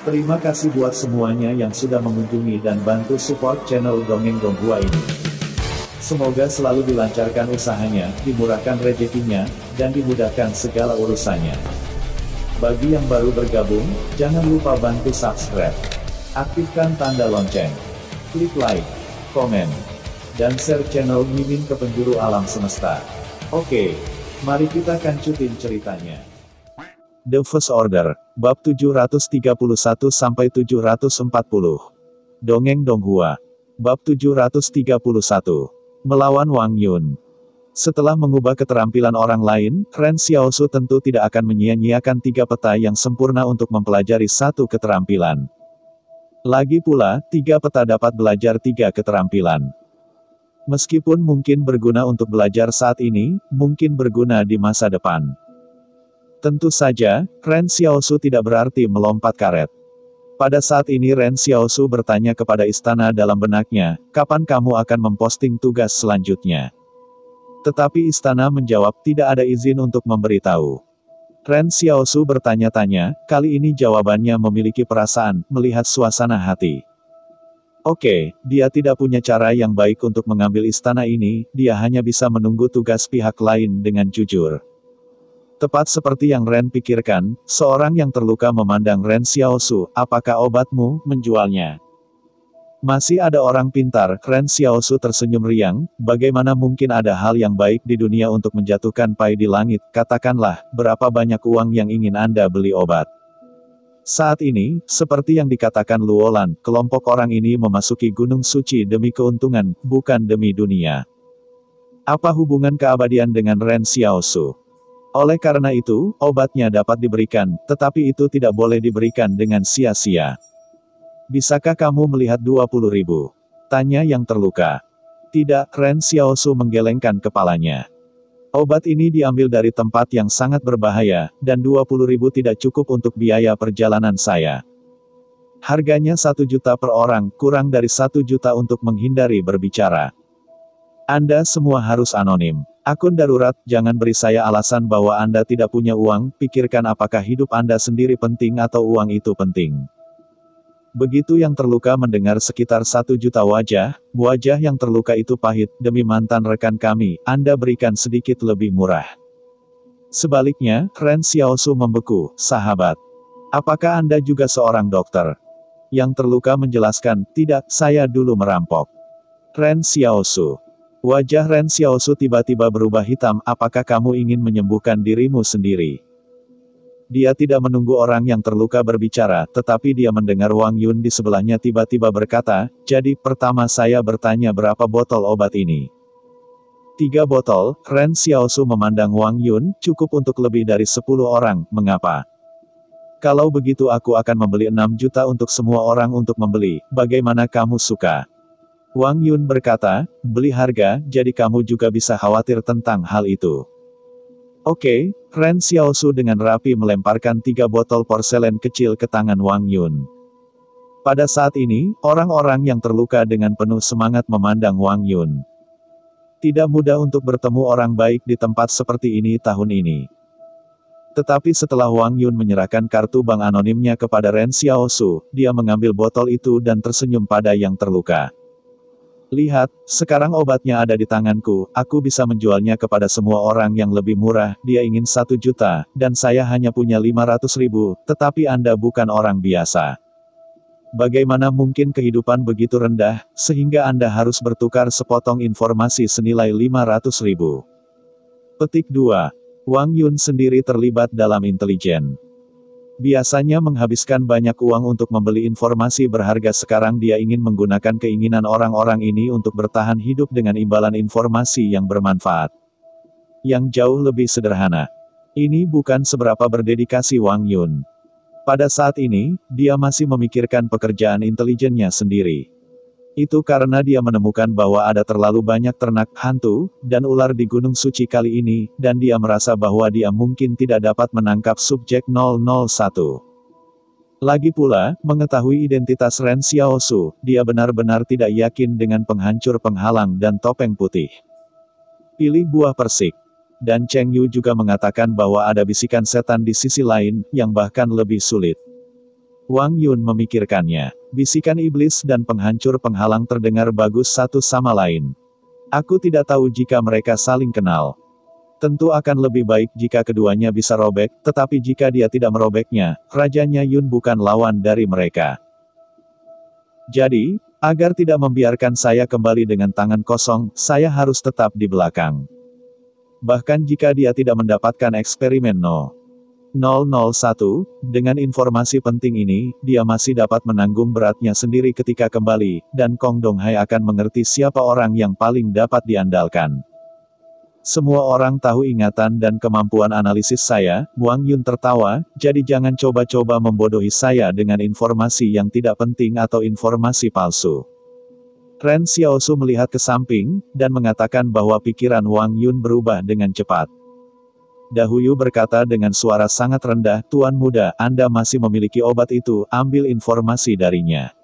Terima kasih buat semuanya yang sudah mengunjungi dan bantu support channel Dongeng Donghua ini. Semoga selalu dilancarkan usahanya, dimurahkan rezekinya, dan dimudahkan segala urusannya. Bagi yang baru bergabung, jangan lupa bantu subscribe. Aktifkan tanda lonceng. Klik like, komen, dan share channel Mimin ke penjuru alam semesta. Oke, mari kita kancutin ceritanya. The First Order, Bab 731-740. Dongeng Donghua. Bab 731. Melawan Wang Yun. Setelah mengubah keterampilan orang lain, Ren Xiaosu tentu tidak akan menyia-nyiakan 3 peta yang sempurna untuk mempelajari 1 keterampilan. Lagi pula, 3 peta dapat belajar 3 keterampilan. Meskipun mungkin berguna untuk belajar saat ini, mungkin berguna di masa depan. Tentu saja, Ren Xiaosu tidak berarti melompat karet. Pada saat ini Ren Xiaosu bertanya kepada istana dalam benaknya, kapan kamu akan memposting tugas selanjutnya? Tetapi istana menjawab tidak ada izin untuk memberitahu. Ren Xiaosu bertanya-tanya, kali ini jawabannya memiliki perasaan, melihat suasana hati. Oke, dia tidak punya cara yang baik untuk mengambil istana ini, dia hanya bisa menunggu tugas pihak lain dengan jujur. Tepat seperti yang Ren pikirkan, seorang yang terluka memandang Ren Xiaosu, apakah obatmu menjualnya? Masih ada orang pintar, Ren Xiaosu tersenyum riang, bagaimana mungkin ada hal yang baik di dunia untuk menjatuhkan pai di langit, katakanlah, berapa banyak uang yang ingin Anda beli obat? Saat ini, seperti yang dikatakan Luolan, kelompok orang ini memasuki Gunung Suci demi keuntungan, bukan demi dunia. Apa hubungan keabadian dengan Ren Xiaosu? Oleh karena itu, obatnya dapat diberikan, tetapi itu tidak boleh diberikan dengan sia-sia. Bisakah kamu melihat 20.000? Tanya yang terluka. Tidak, Ren Xiaosu menggelengkan kepalanya. Obat ini diambil dari tempat yang sangat berbahaya, dan 20.000 tidak cukup untuk biaya perjalanan saya. Harganya 1 juta per orang, kurang dari 1 juta untuk menghindari berbicara. Anda semua harus anonim. Akun darurat, jangan beri saya alasan bahwa Anda tidak punya uang, pikirkan apakah hidup Anda sendiri penting atau uang itu penting. Begitu yang terluka mendengar sekitar 1 juta wajah yang terluka itu pahit, demi mantan rekan kami, Anda berikan sedikit lebih murah. Sebaliknya, Ren Xiaosu membeku, sahabat. Apakah Anda juga seorang dokter? Yang terluka menjelaskan, tidak, saya dulu merampok. Ren Xiaosu. Wajah Ren Xiaosu tiba-tiba berubah hitam, apakah kamu ingin menyembuhkan dirimu sendiri? Dia tidak menunggu orang yang terluka berbicara, tetapi dia mendengar Wang Yun di sebelahnya tiba-tiba berkata, jadi, pertama saya bertanya berapa botol obat ini? 3 botol, Ren Xiaosu memandang Wang Yun, cukup untuk lebih dari 10 orang, mengapa? Kalau begitu aku akan membeli 6 juta untuk semua orang untuk membeli, bagaimana kamu suka? Wang Yun berkata, beli harga, jadi kamu juga bisa khawatir tentang hal itu. Oke, Ren Xiaosu dengan rapi melemparkan 3 botol porselen kecil ke tangan Wang Yun. Pada saat ini, orang-orang yang terluka dengan penuh semangat memandang Wang Yun. Tidak mudah untuk bertemu orang baik di tempat seperti ini tahun ini. Tetapi setelah Wang Yun menyerahkan kartu bank anonimnya kepada Ren Xiaosu, dia mengambil botol itu dan tersenyum pada yang terluka. Lihat, sekarang obatnya ada di tanganku, aku bisa menjualnya kepada semua orang yang lebih murah, dia ingin 1 juta, dan saya hanya punya 500.000, tetapi Anda bukan orang biasa. Bagaimana mungkin kehidupan begitu rendah, sehingga Anda harus bertukar sepotong informasi senilai 500.000? Petik 2. Wang Yun sendiri terlibat dalam intelijen. Biasanya menghabiskan banyak uang untuk membeli informasi berharga, sekarang dia ingin menggunakan keinginan orang-orang ini untuk bertahan hidup dengan imbalan informasi yang bermanfaat. Yang jauh lebih sederhana. Ini bukan seberapa berdedikasi Wang Yun. Pada saat ini, dia masih memikirkan pekerjaan intelijennya sendiri. Itu karena dia menemukan bahwa ada terlalu banyak ternak, hantu, dan ular di Gunung Suci kali ini, dan dia merasa bahwa dia mungkin tidak dapat menangkap subjek 001. Lagi pula, mengetahui identitas Ren Xiaosu, dia benar-benar tidak yakin dengan penghancur penghalang dan topeng putih. Pilih buah persik. Dan Cheng Yu juga mengatakan bahwa ada bisikan setan di sisi lain, yang bahkan lebih sulit. Wang Yun memikirkannya. Bisikan iblis dan penghancur penghalang terdengar bagus satu sama lain. Aku tidak tahu jika mereka saling kenal. Tentu akan lebih baik jika keduanya bisa robek, tetapi jika dia tidak merobeknya, Rajanya Yun bukan lawan dari mereka. Jadi, agar tidak membiarkan saya kembali dengan tangan kosong, saya harus tetap di belakang. Bahkan jika dia tidak mendapatkan eksperimen No. 001, dengan informasi penting ini, dia masih dapat menanggung beratnya sendiri ketika kembali, dan Kong Donghai akan mengerti siapa orang yang paling dapat diandalkan. Semua orang tahu ingatan dan kemampuan analisis saya, Wang Yun tertawa, jadi jangan coba-coba membodohi saya dengan informasi yang tidak penting atau informasi palsu. Ren Xiaosu melihat ke samping, dan mengatakan bahwa pikiran Wang Yun berubah dengan cepat. Dahuyu berkata dengan suara sangat rendah, Tuan muda, Anda masih memiliki obat itu, ambil informasi darinya.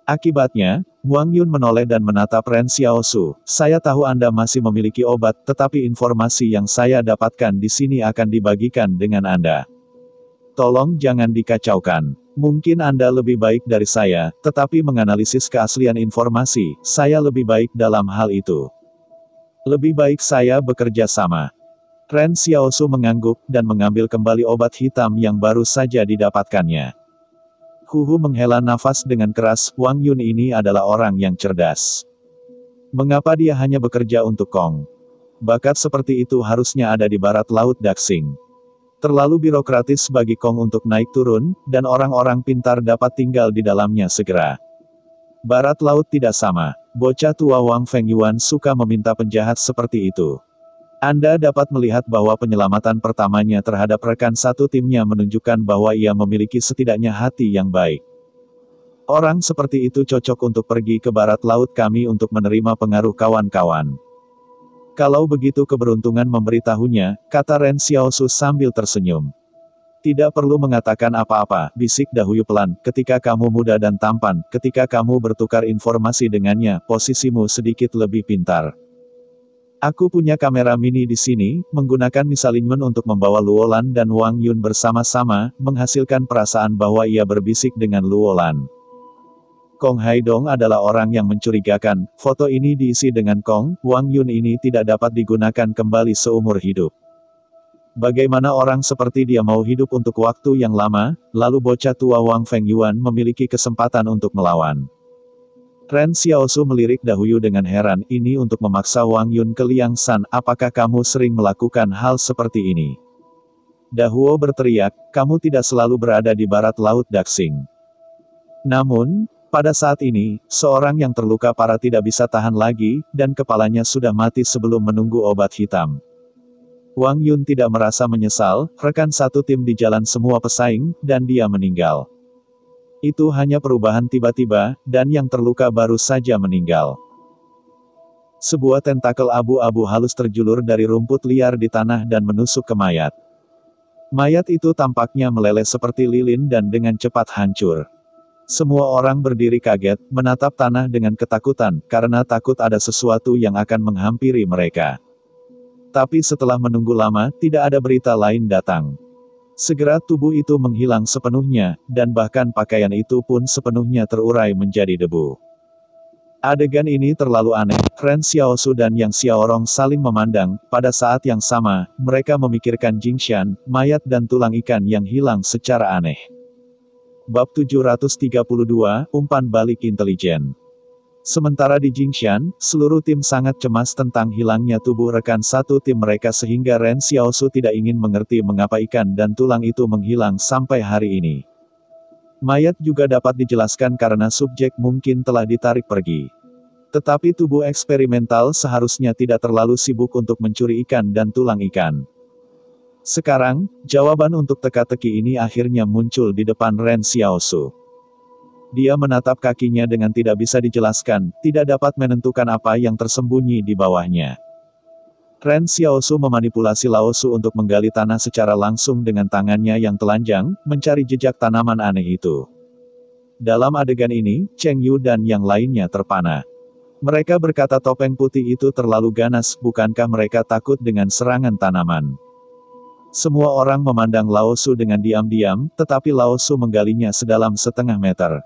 Akibatnya, Wang Yun menoleh dan menatap Ren Xiaosu, saya tahu Anda masih memiliki obat, tetapi informasi yang saya dapatkan di sini akan dibagikan dengan Anda. Tolong jangan dikacaukan. Mungkin Anda lebih baik dari saya, tetapi menganalisis keaslian informasi, saya lebih baik dalam hal itu. Lebih baik saya bekerja sama. Ren Xiaosu mengangguk, dan mengambil kembali obat hitam yang baru saja didapatkannya. Huhu menghela nafas dengan keras, Wang Yun ini adalah orang yang cerdas. Mengapa dia hanya bekerja untuk Kong? Bakat seperti itu harusnya ada di barat laut Daxing. Terlalu birokratis bagi Kong untuk naik turun, dan orang-orang pintar dapat tinggal di dalamnya segera. Barat laut tidak sama. Bocah tua Wang Fengyuan suka meminta penjahat seperti itu. Anda dapat melihat bahwa penyelamatan pertamanya terhadap rekan satu timnya menunjukkan bahwa ia memiliki setidaknya hati yang baik. Orang seperti itu cocok untuk pergi ke barat laut kami untuk menerima pengaruh kawan-kawan. Kalau begitu keberuntungan memberitahunya, kata Ren Xiaosu sambil tersenyum. Tidak perlu mengatakan apa-apa, bisik Dahuyu pelan, ketika kamu muda dan tampan, ketika kamu bertukar informasi dengannya, posisimu sedikit lebih pintar. Aku punya kamera mini di sini, menggunakan misalignment untuk membawa Luolan dan Wang Yun bersama-sama, menghasilkan perasaan bahwa ia berbisik dengan Luolan. Kong Haidong adalah orang yang mencurigakan, foto ini diisi dengan Kong, Wang Yun ini tidak dapat digunakan kembali seumur hidup. Bagaimana orang seperti dia mau hidup untuk waktu yang lama, lalu bocah tua Wang Fengyuan memiliki kesempatan untuk melawan. Ren Xiaosu melirik Dahuyu dengan heran, ini untuk memaksa Wang Yun ke Liang San, apakah kamu sering melakukan hal seperti ini? Dahuo berteriak, kamu tidak selalu berada di barat laut Daxing. Namun, pada saat ini, seorang yang terluka parah tidak bisa tahan lagi, dan kepalanya sudah mati sebelum menunggu obat hitam. Wang Yun tidak merasa menyesal, rekan satu tim di jalan semua pesaing, dan dia meninggal. Itu hanya perubahan tiba-tiba, dan yang terluka baru saja meninggal. Sebuah tentakel abu-abu halus terjulur dari rumput liar di tanah dan menusuk ke mayat. Mayat itu tampaknya meleleh seperti lilin dan dengan cepat hancur. Semua orang berdiri kaget, menatap tanah dengan ketakutan, karena takut ada sesuatu yang akan menghampiri mereka. Tapi setelah menunggu lama, tidak ada berita lain datang. Segera tubuh itu menghilang sepenuhnya, dan bahkan pakaian itu pun sepenuhnya terurai menjadi debu. Adegan ini terlalu aneh, Ren Xiaosu dan Yang Xiaorong saling memandang, pada saat yang sama, mereka memikirkan Jingshan, mayat dan tulang ikan yang hilang secara aneh. Bab 732, Umpan Balik Intelijen. Sementara di Jingshan, seluruh tim sangat cemas tentang hilangnya tubuh rekan satu tim mereka sehingga Ren Xiaosu tidak ingin mengerti mengapa ikan dan tulang itu menghilang sampai hari ini. Mayat juga dapat dijelaskan karena subjek mungkin telah ditarik pergi. Tetapi tubuh eksperimental seharusnya tidak terlalu sibuk untuk mencuri ikan dan tulang ikan. Sekarang, jawaban untuk teka-teki ini akhirnya muncul di depan Ren Xiaosu. Dia menatap kakinya dengan tidak bisa dijelaskan, tidak dapat menentukan apa yang tersembunyi di bawahnya. Ren Xiaosu memanipulasi Laosu untuk menggali tanah secara langsung dengan tangannya yang telanjang, mencari jejak tanaman aneh itu. Dalam adegan ini, Cheng Yu dan yang lainnya terpana. Mereka berkata topeng putih itu terlalu ganas, bukankah mereka takut dengan serangan tanaman? Semua orang memandang Lao Su dengan diam-diam, tetapi Lao Su menggalinya sedalam setengah meter.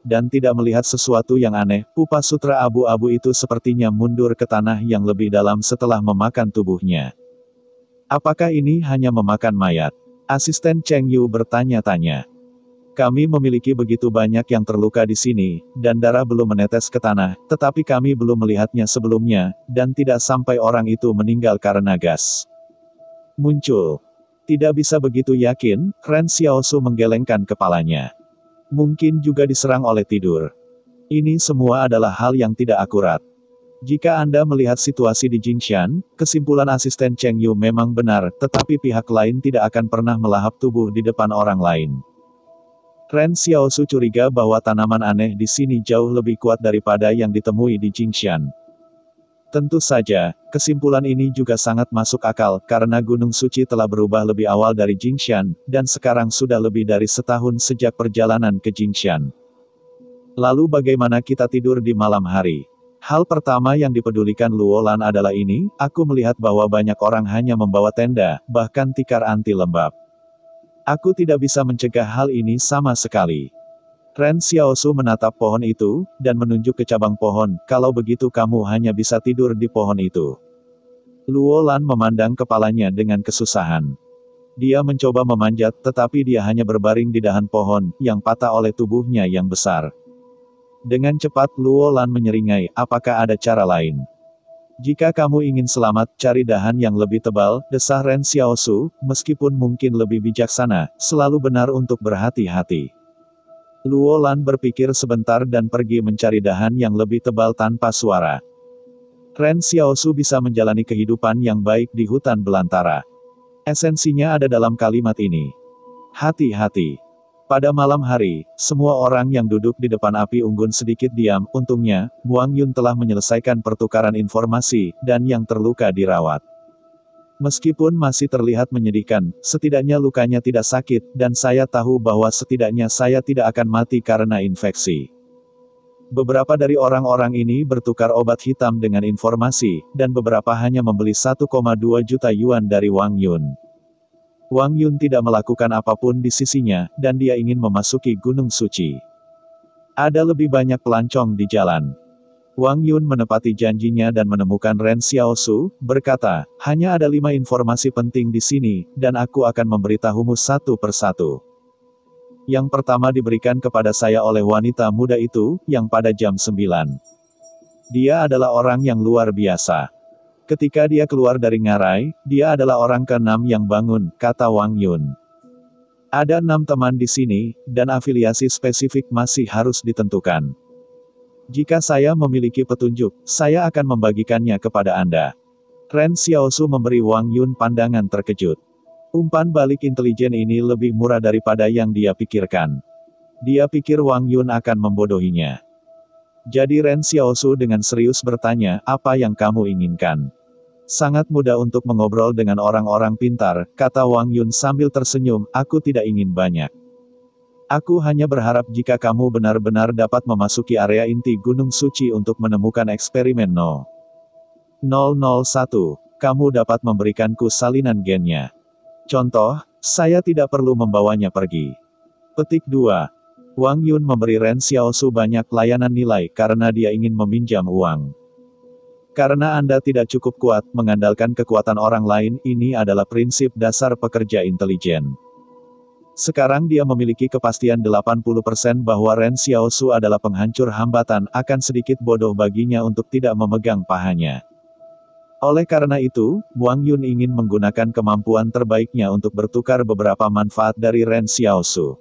Dan tidak melihat sesuatu yang aneh, pupa sutra abu-abu itu sepertinya mundur ke tanah yang lebih dalam setelah memakan tubuhnya. Apakah ini hanya memakan mayat? Asisten Cheng Yu bertanya-tanya. Kami memiliki begitu banyak yang terluka di sini, dan darah belum menetes ke tanah, tetapi kami belum melihatnya sebelumnya, dan tidak sampai orang itu meninggal karena gas muncul. Tidak bisa begitu yakin, Ren Xiaosu menggelengkan kepalanya. Mungkin juga diserang oleh tidur. Ini semua adalah hal yang tidak akurat. Jika Anda melihat situasi di Jingshan, kesimpulan asisten Cheng Yu memang benar, tetapi pihak lain tidak akan pernah melahap tubuh di depan orang lain. Ren Xiaosu curiga bahwa tanaman aneh di sini jauh lebih kuat daripada yang ditemui di Jingshan. Tentu saja, kesimpulan ini juga sangat masuk akal, karena Gunung Suci telah berubah lebih awal dari Jingshan, dan sekarang sudah lebih dari setahun sejak perjalanan ke Jingshan. Lalu bagaimana kita tidur di malam hari? Hal pertama yang dipedulikan Luolan adalah ini, aku melihat bahwa banyak orang hanya membawa tenda, bahkan tikar anti lembab. Aku tidak bisa mencegah hal ini sama sekali. Ren Xiaosu menatap pohon itu, dan menunjuk ke cabang pohon, kalau begitu kamu hanya bisa tidur di pohon itu. Luolan memandang kepalanya dengan kesusahan. Dia mencoba memanjat, tetapi dia hanya berbaring di dahan pohon, yang patah oleh tubuhnya yang besar. Dengan cepat Luolan menyeringai, apakah ada cara lain? Jika kamu ingin selamat, cari dahan yang lebih tebal, desah Ren Xiaosu, meskipun mungkin lebih bijaksana, selalu benar untuk berhati-hati. Luolan berpikir sebentar dan pergi mencari dahan yang lebih tebal tanpa suara. Ren Xiaosu bisa menjalani kehidupan yang baik di hutan belantara. Esensinya ada dalam kalimat ini. Hati-hati. Pada malam hari, semua orang yang duduk di depan api unggun sedikit diam, untungnya, Wang Yun telah menyelesaikan pertukaran informasi, dan yang terluka dirawat. Meskipun masih terlihat menyedihkan, setidaknya lukanya tidak sakit, dan saya tahu bahwa setidaknya saya tidak akan mati karena infeksi. Beberapa dari orang-orang ini bertukar obat hitam dengan informasi, dan beberapa hanya membeli 1,2 juta yuan dari Wang Yun. Wang Yun tidak melakukan apapun di sisinya, dan dia ingin memasuki Gunung Suci. Ada lebih banyak pelancong di jalan. Wang Yun menepati janjinya dan menemukan Ren Xiaosu, berkata, hanya ada 5 informasi penting di sini, dan aku akan memberitahumu satu persatu. Yang pertama diberikan kepada saya oleh wanita muda itu, yang pada jam 9. Dia adalah orang yang luar biasa. Ketika dia keluar dari ngarai, dia adalah orang ke-6 yang bangun, kata Wang Yun. Ada 6 teman di sini, dan afiliasi spesifik masih harus ditentukan. Jika saya memiliki petunjuk, saya akan membagikannya kepada Anda. Ren Xiaosu memberi Wang Yun pandangan terkejut. Umpan balik intelijen ini lebih murah daripada yang dia pikirkan. Dia pikir Wang Yun akan membodohinya. Jadi Ren Xiaosu dengan serius bertanya, apa yang kamu inginkan? Sangat mudah untuk mengobrol dengan orang-orang pintar, kata Wang Yun sambil tersenyum, aku tidak ingin banyak. Aku hanya berharap jika kamu benar-benar dapat memasuki area inti Gunung Suci untuk menemukan eksperimen No. 001, kamu dapat memberikanku salinan gennya. Contoh, saya tidak perlu membawanya pergi. Petik 2. Wang Yun memberi Ren Xiaosu banyak layanan nilai karena dia ingin meminjam uang. Karena Anda tidak cukup kuat mengandalkan kekuatan orang lain, ini adalah prinsip dasar pekerja intelijen. Sekarang dia memiliki kepastian 80% bahwa Ren Xiaosu adalah penghancur hambatan, akan sedikit bodoh baginya untuk tidak memegang pahanya. Oleh karena itu, Wang Yun ingin menggunakan kemampuan terbaiknya untuk bertukar beberapa manfaat dari Ren Xiaosu.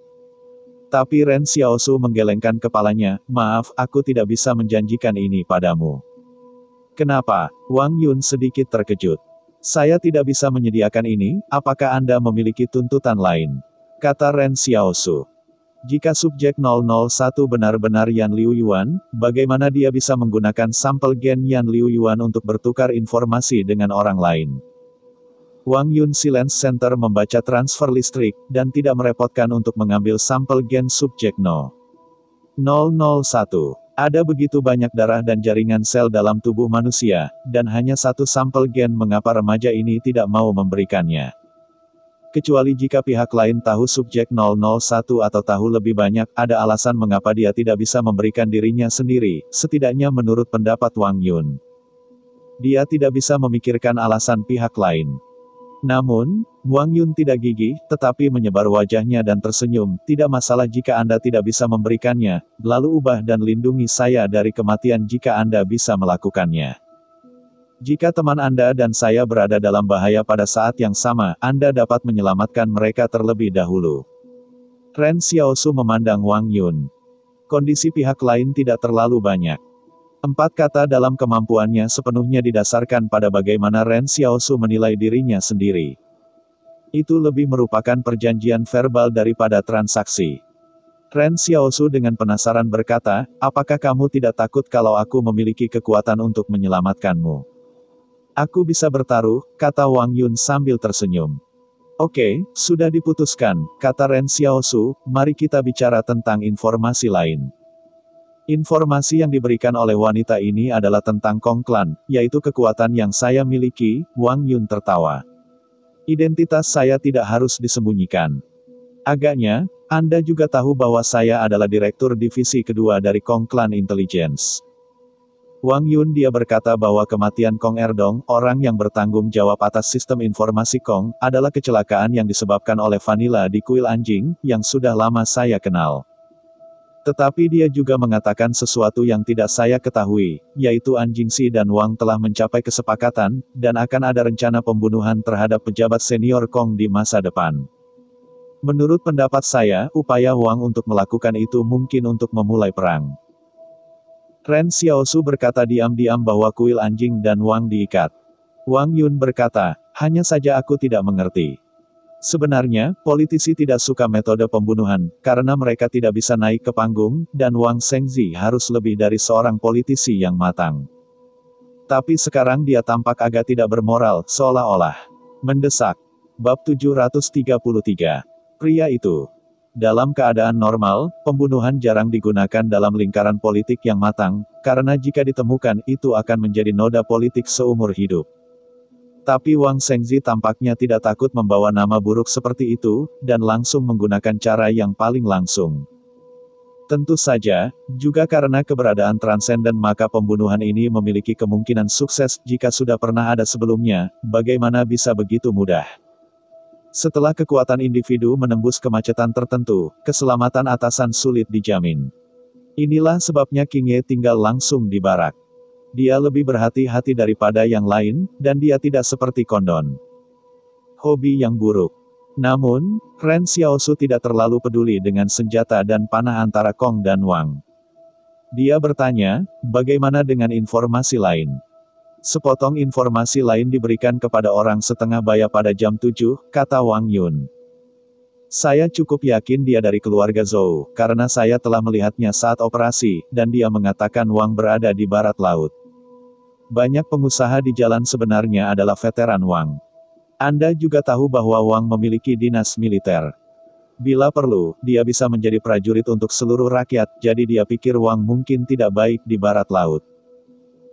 Tapi Ren Xiaosu menggelengkan kepalanya, maaf, aku tidak bisa menjanjikan ini padamu. Kenapa? Wang Yun sedikit terkejut. Saya tidak bisa menyediakan ini, apakah Anda memiliki tuntutan lain? Kata Ren Xiaosu. Jika subjek 001 benar-benar Yan Liu Yuan, bagaimana dia bisa menggunakan sampel gen Yan Liu Yuan untuk bertukar informasi dengan orang lain? Wang Yun Silence Center membaca transfer listrik, dan tidak merepotkan untuk mengambil sampel gen subjek No. 001. Ada begitu banyak darah dan jaringan sel dalam tubuh manusia, dan hanya satu sampel gen mengapa remaja ini tidak mau memberikannya. Kecuali jika pihak lain tahu subjek 001 atau tahu lebih banyak, ada alasan mengapa dia tidak bisa memberikan dirinya sendiri, setidaknya menurut pendapat Wang Yun. Dia tidak bisa memikirkan alasan pihak lain. Namun, Wang Yun tidak gigih, tetapi menyebar wajahnya dan tersenyum. Tidak masalah jika Anda tidak bisa memberikannya, lalu ubah dan lindungi saya dari kematian jika Anda bisa melakukannya. Jika teman Anda dan saya berada dalam bahaya pada saat yang sama, Anda dapat menyelamatkan mereka terlebih dahulu. Ren Xiaosu memandang Wang Yun. Kondisi pihak lain tidak terlalu banyak. 4 kata dalam kemampuannya sepenuhnya didasarkan pada bagaimana Ren Xiaosu menilai dirinya sendiri. Itu lebih merupakan perjanjian verbal daripada transaksi. Ren Xiaosu dengan penasaran berkata, apakah kamu tidak takut kalau aku memiliki kekuatan untuk menyelamatkanmu? Aku bisa bertaruh, kata Wang Yun sambil tersenyum. Oke, sudah diputuskan, kata Ren Xiaosu, mari kita bicara tentang informasi lain. Informasi yang diberikan oleh wanita ini adalah tentang Kong Clan, yaitu kekuatan yang saya miliki. Wang Yun tertawa. Identitas saya tidak harus disembunyikan. Agaknya, Anda juga tahu bahwa saya adalah direktur divisi kedua dari Kong Clan Intelligence. Wang Yun dia berkata bahwa kematian Kong Erdong, orang yang bertanggung jawab atas sistem informasi Kong, adalah kecelakaan yang disebabkan oleh Vanilla di kuil anjing, yang sudah lama saya kenal. Tetapi dia juga mengatakan sesuatu yang tidak saya ketahui, yaitu Anjing Si dan Wang telah mencapai kesepakatan, dan akan ada rencana pembunuhan terhadap pejabat senior Kong di masa depan. Menurut pendapat saya, upaya Wang untuk melakukan itu mungkin untuk memulai perang. Ren Xiaosu berkata diam-diam bahwa kuil anjing dan Wang diikat. Wang Yun berkata, hanya saja aku tidak mengerti. Sebenarnya, politisi tidak suka metode pembunuhan, karena mereka tidak bisa naik ke panggung, dan Wang Shengzi harus lebih dari seorang politisi yang matang. Tapi sekarang dia tampak agak tidak bermoral, seolah-olah mendesak. Bab 733. Pria itu. Dalam keadaan normal, pembunuhan jarang digunakan dalam lingkaran politik yang matang, karena jika ditemukan, itu akan menjadi noda politik seumur hidup. Tapi Wang Shengzi tampaknya tidak takut membawa nama buruk seperti itu, dan langsung menggunakan cara yang paling langsung. Tentu saja, juga karena keberadaan transenden maka pembunuhan ini memiliki kemungkinan sukses jika sudah pernah ada sebelumnya, bagaimana bisa begitu mudah. Setelah kekuatan individu menembus kemacetan tertentu, keselamatan atasan sulit dijamin. Inilah sebabnya King Ye tinggal langsung di barak. Dia lebih berhati-hati daripada yang lain, dan dia tidak seperti Kondon. Hobi yang buruk. Namun, Ren Xiaosu tidak terlalu peduli dengan senjata dan panah antara Kong dan Wang. Dia bertanya, bagaimana dengan informasi lain? Sepotong informasi lain diberikan kepada orang setengah baya pada jam 7, kata Wang Yun. Saya cukup yakin dia dari keluarga Zhou, karena saya telah melihatnya saat operasi, dan dia mengatakan Wang berada di barat laut. Banyak pengusaha di jalan sebenarnya adalah veteran Wang. Anda juga tahu bahwa Wang memiliki dinas militer. Bila perlu, dia bisa menjadi prajurit untuk seluruh rakyat, jadi dia pikir Wang mungkin tidak baik di barat laut.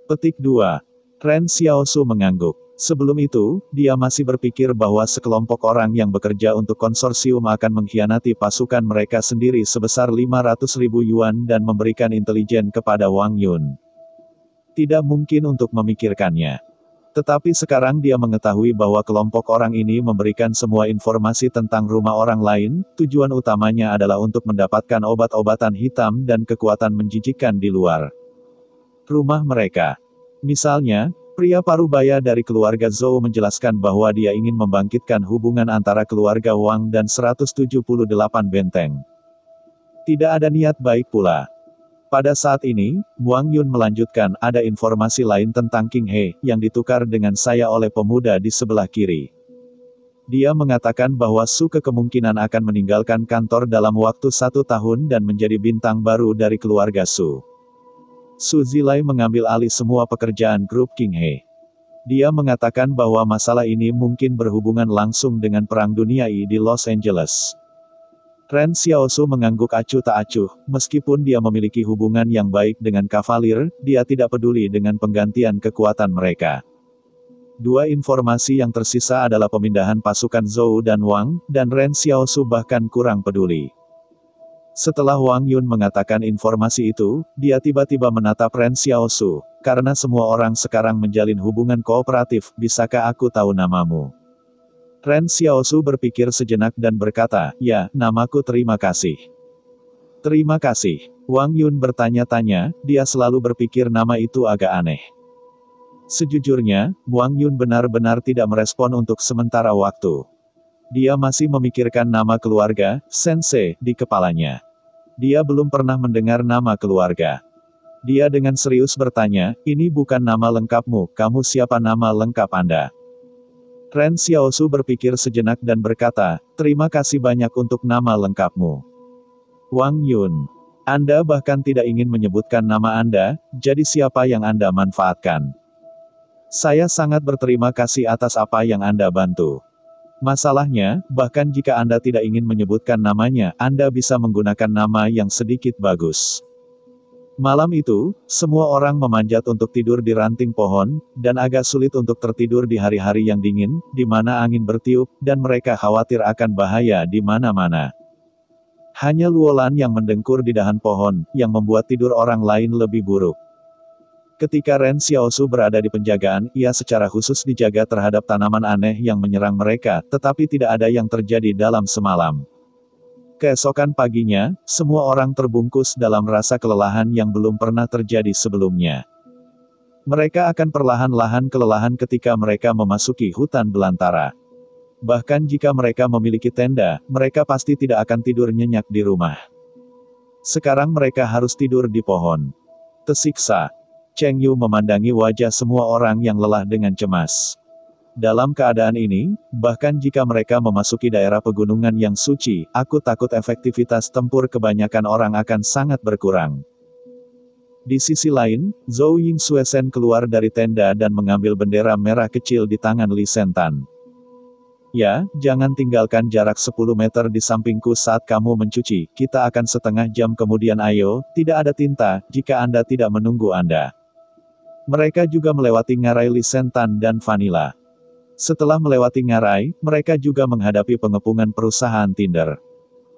Petik 2. Ren Xiaosu mengangguk. Sebelum itu, dia masih berpikir bahwa sekelompok orang yang bekerja untuk konsorsium akan mengkhianati pasukan mereka sendiri sebesar 500.000 yuan dan memberikan intelijen kepada Wang Yun. Tidak mungkin untuk memikirkannya. Tetapi sekarang dia mengetahui bahwa kelompok orang ini memberikan semua informasi tentang rumah orang lain, tujuan utamanya adalah untuk mendapatkan obat-obatan hitam dan kekuatan menjijikkan di luar rumah mereka. Misalnya, pria parubaya dari keluarga Zhou menjelaskan bahwa dia ingin membangkitkan hubungan antara keluarga Wang dan 178 benteng. Tidak ada niat baik pula. Pada saat ini, Wang Yun melanjutkan, ada informasi lain tentang King He, yang ditukar dengan saya oleh pemuda di sebelah kiri. Dia mengatakan bahwa Su kemungkinan akan meninggalkan kantor dalam waktu 1 tahun dan menjadi bintang baru dari keluarga Su. Su Zilai mengambil alih semua pekerjaan grup King He. Dia mengatakan bahwa masalah ini mungkin berhubungan langsung dengan Perang Dunia I di Los Angeles. Ren Xiaosu mengangguk acuh tak acuh, meskipun dia memiliki hubungan yang baik dengan Kavalir, dia tidak peduli dengan penggantian kekuatan mereka. Dua informasi yang tersisa adalah pemindahan pasukan Zhou dan Wang, dan Ren Xiaosu bahkan kurang peduli. Setelah Wang Yun mengatakan informasi itu, dia tiba-tiba menatap Ren Xiaosu, karena semua orang sekarang menjalin hubungan kooperatif, bisakah aku tahu namamu? Ren Xiaosu berpikir sejenak dan berkata, ya, namaku terima kasih. Terima kasih. Wang Yun bertanya-tanya, dia selalu berpikir nama itu agak aneh. Sejujurnya, Wang Yun benar-benar tidak merespon untuk sementara waktu. Dia masih memikirkan nama keluarga, Sensei, di kepalanya. Dia belum pernah mendengar nama keluarga. Dia dengan serius bertanya, ini bukan nama lengkapmu, kamu siapa nama lengkap Anda? Ren Xiaosu berpikir sejenak dan berkata, terima kasih banyak untuk nama lengkapmu. Wang Yun, Anda bahkan tidak ingin menyebutkan nama Anda, jadi siapa yang Anda manfaatkan? Saya sangat berterima kasih atas apa yang Anda bantu. Masalahnya, bahkan jika Anda tidak ingin menyebutkan namanya, Anda bisa menggunakan nama yang sedikit bagus. Malam itu, semua orang memanjat untuk tidur di ranting pohon, dan agak sulit untuk tertidur di hari-hari yang dingin, di mana angin bertiup, dan mereka khawatir akan bahaya di mana-mana. Hanya Luolan yang mendengkur di dahan pohon, yang membuat tidur orang lain lebih buruk. Ketika Ren Xiaosu berada di penjagaan, ia secara khusus dijaga terhadap tanaman aneh yang menyerang mereka, tetapi tidak ada yang terjadi dalam semalam. Keesokan paginya, semua orang terbungkus dalam rasa kelelahan yang belum pernah terjadi sebelumnya. Mereka akan perlahan-lahan kelelahan ketika mereka memasuki hutan belantara. Bahkan jika mereka memiliki tenda, mereka pasti tidak akan tidur nyenyak di rumah. Sekarang mereka harus tidur di pohon. Tersiksa. Cheng Yu memandangi wajah semua orang yang lelah dengan cemas. Dalam keadaan ini, bahkan jika mereka memasuki daerah pegunungan yang suci, aku takut efektivitas tempur kebanyakan orang akan sangat berkurang. Di sisi lain, Zhou Yingxuesen keluar dari tenda dan mengambil bendera merah kecil di tangan Li Sentan. Ya, jangan tinggalkan jarak 10 meter di sampingku saat kamu mencuci, kita akan setengah jam kemudian ayo, tidak ada tinta, jika Anda tidak menunggu Anda. Mereka juga melewati ngarai Li Sentan dan Vanilla. Setelah melewati ngarai, mereka juga menghadapi pengepungan perusahaan Tinder.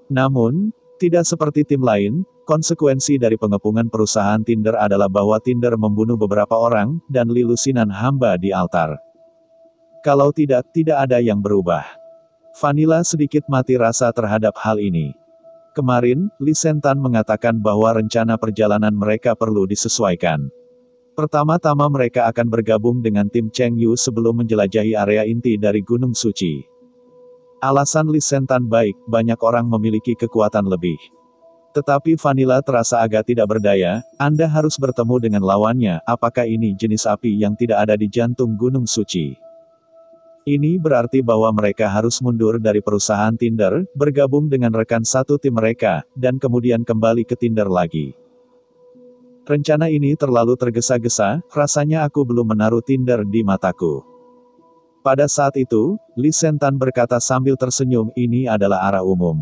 Namun, tidak seperti tim lain, konsekuensi dari pengepungan perusahaan Tinder adalah bahwa Tinder membunuh beberapa orang, dan Li lusinan hamba di altar. Kalau tidak, tidak ada yang berubah. Vanilla sedikit mati rasa terhadap hal ini. Kemarin, Li Sentan mengatakan bahwa rencana perjalanan mereka perlu disesuaikan. Pertama-tama mereka akan bergabung dengan tim Cheng Yu sebelum menjelajahi area inti dari Gunung Suci. Alasan Li Sentan baik, banyak orang memiliki kekuatan lebih. Tetapi Vanilla terasa agak tidak berdaya, Anda harus bertemu dengan lawannya, apakah ini jenis api yang tidak ada di jantung Gunung Suci? Ini berarti bahwa mereka harus mundur dari perusahaan Tinder, bergabung dengan rekan satu tim mereka, dan kemudian kembali ke Tinder lagi. Rencana ini terlalu tergesa-gesa, rasanya aku belum menaruh Tinder di mataku. Pada saat itu, Li Sentan berkata sambil tersenyum, ini adalah arah umum.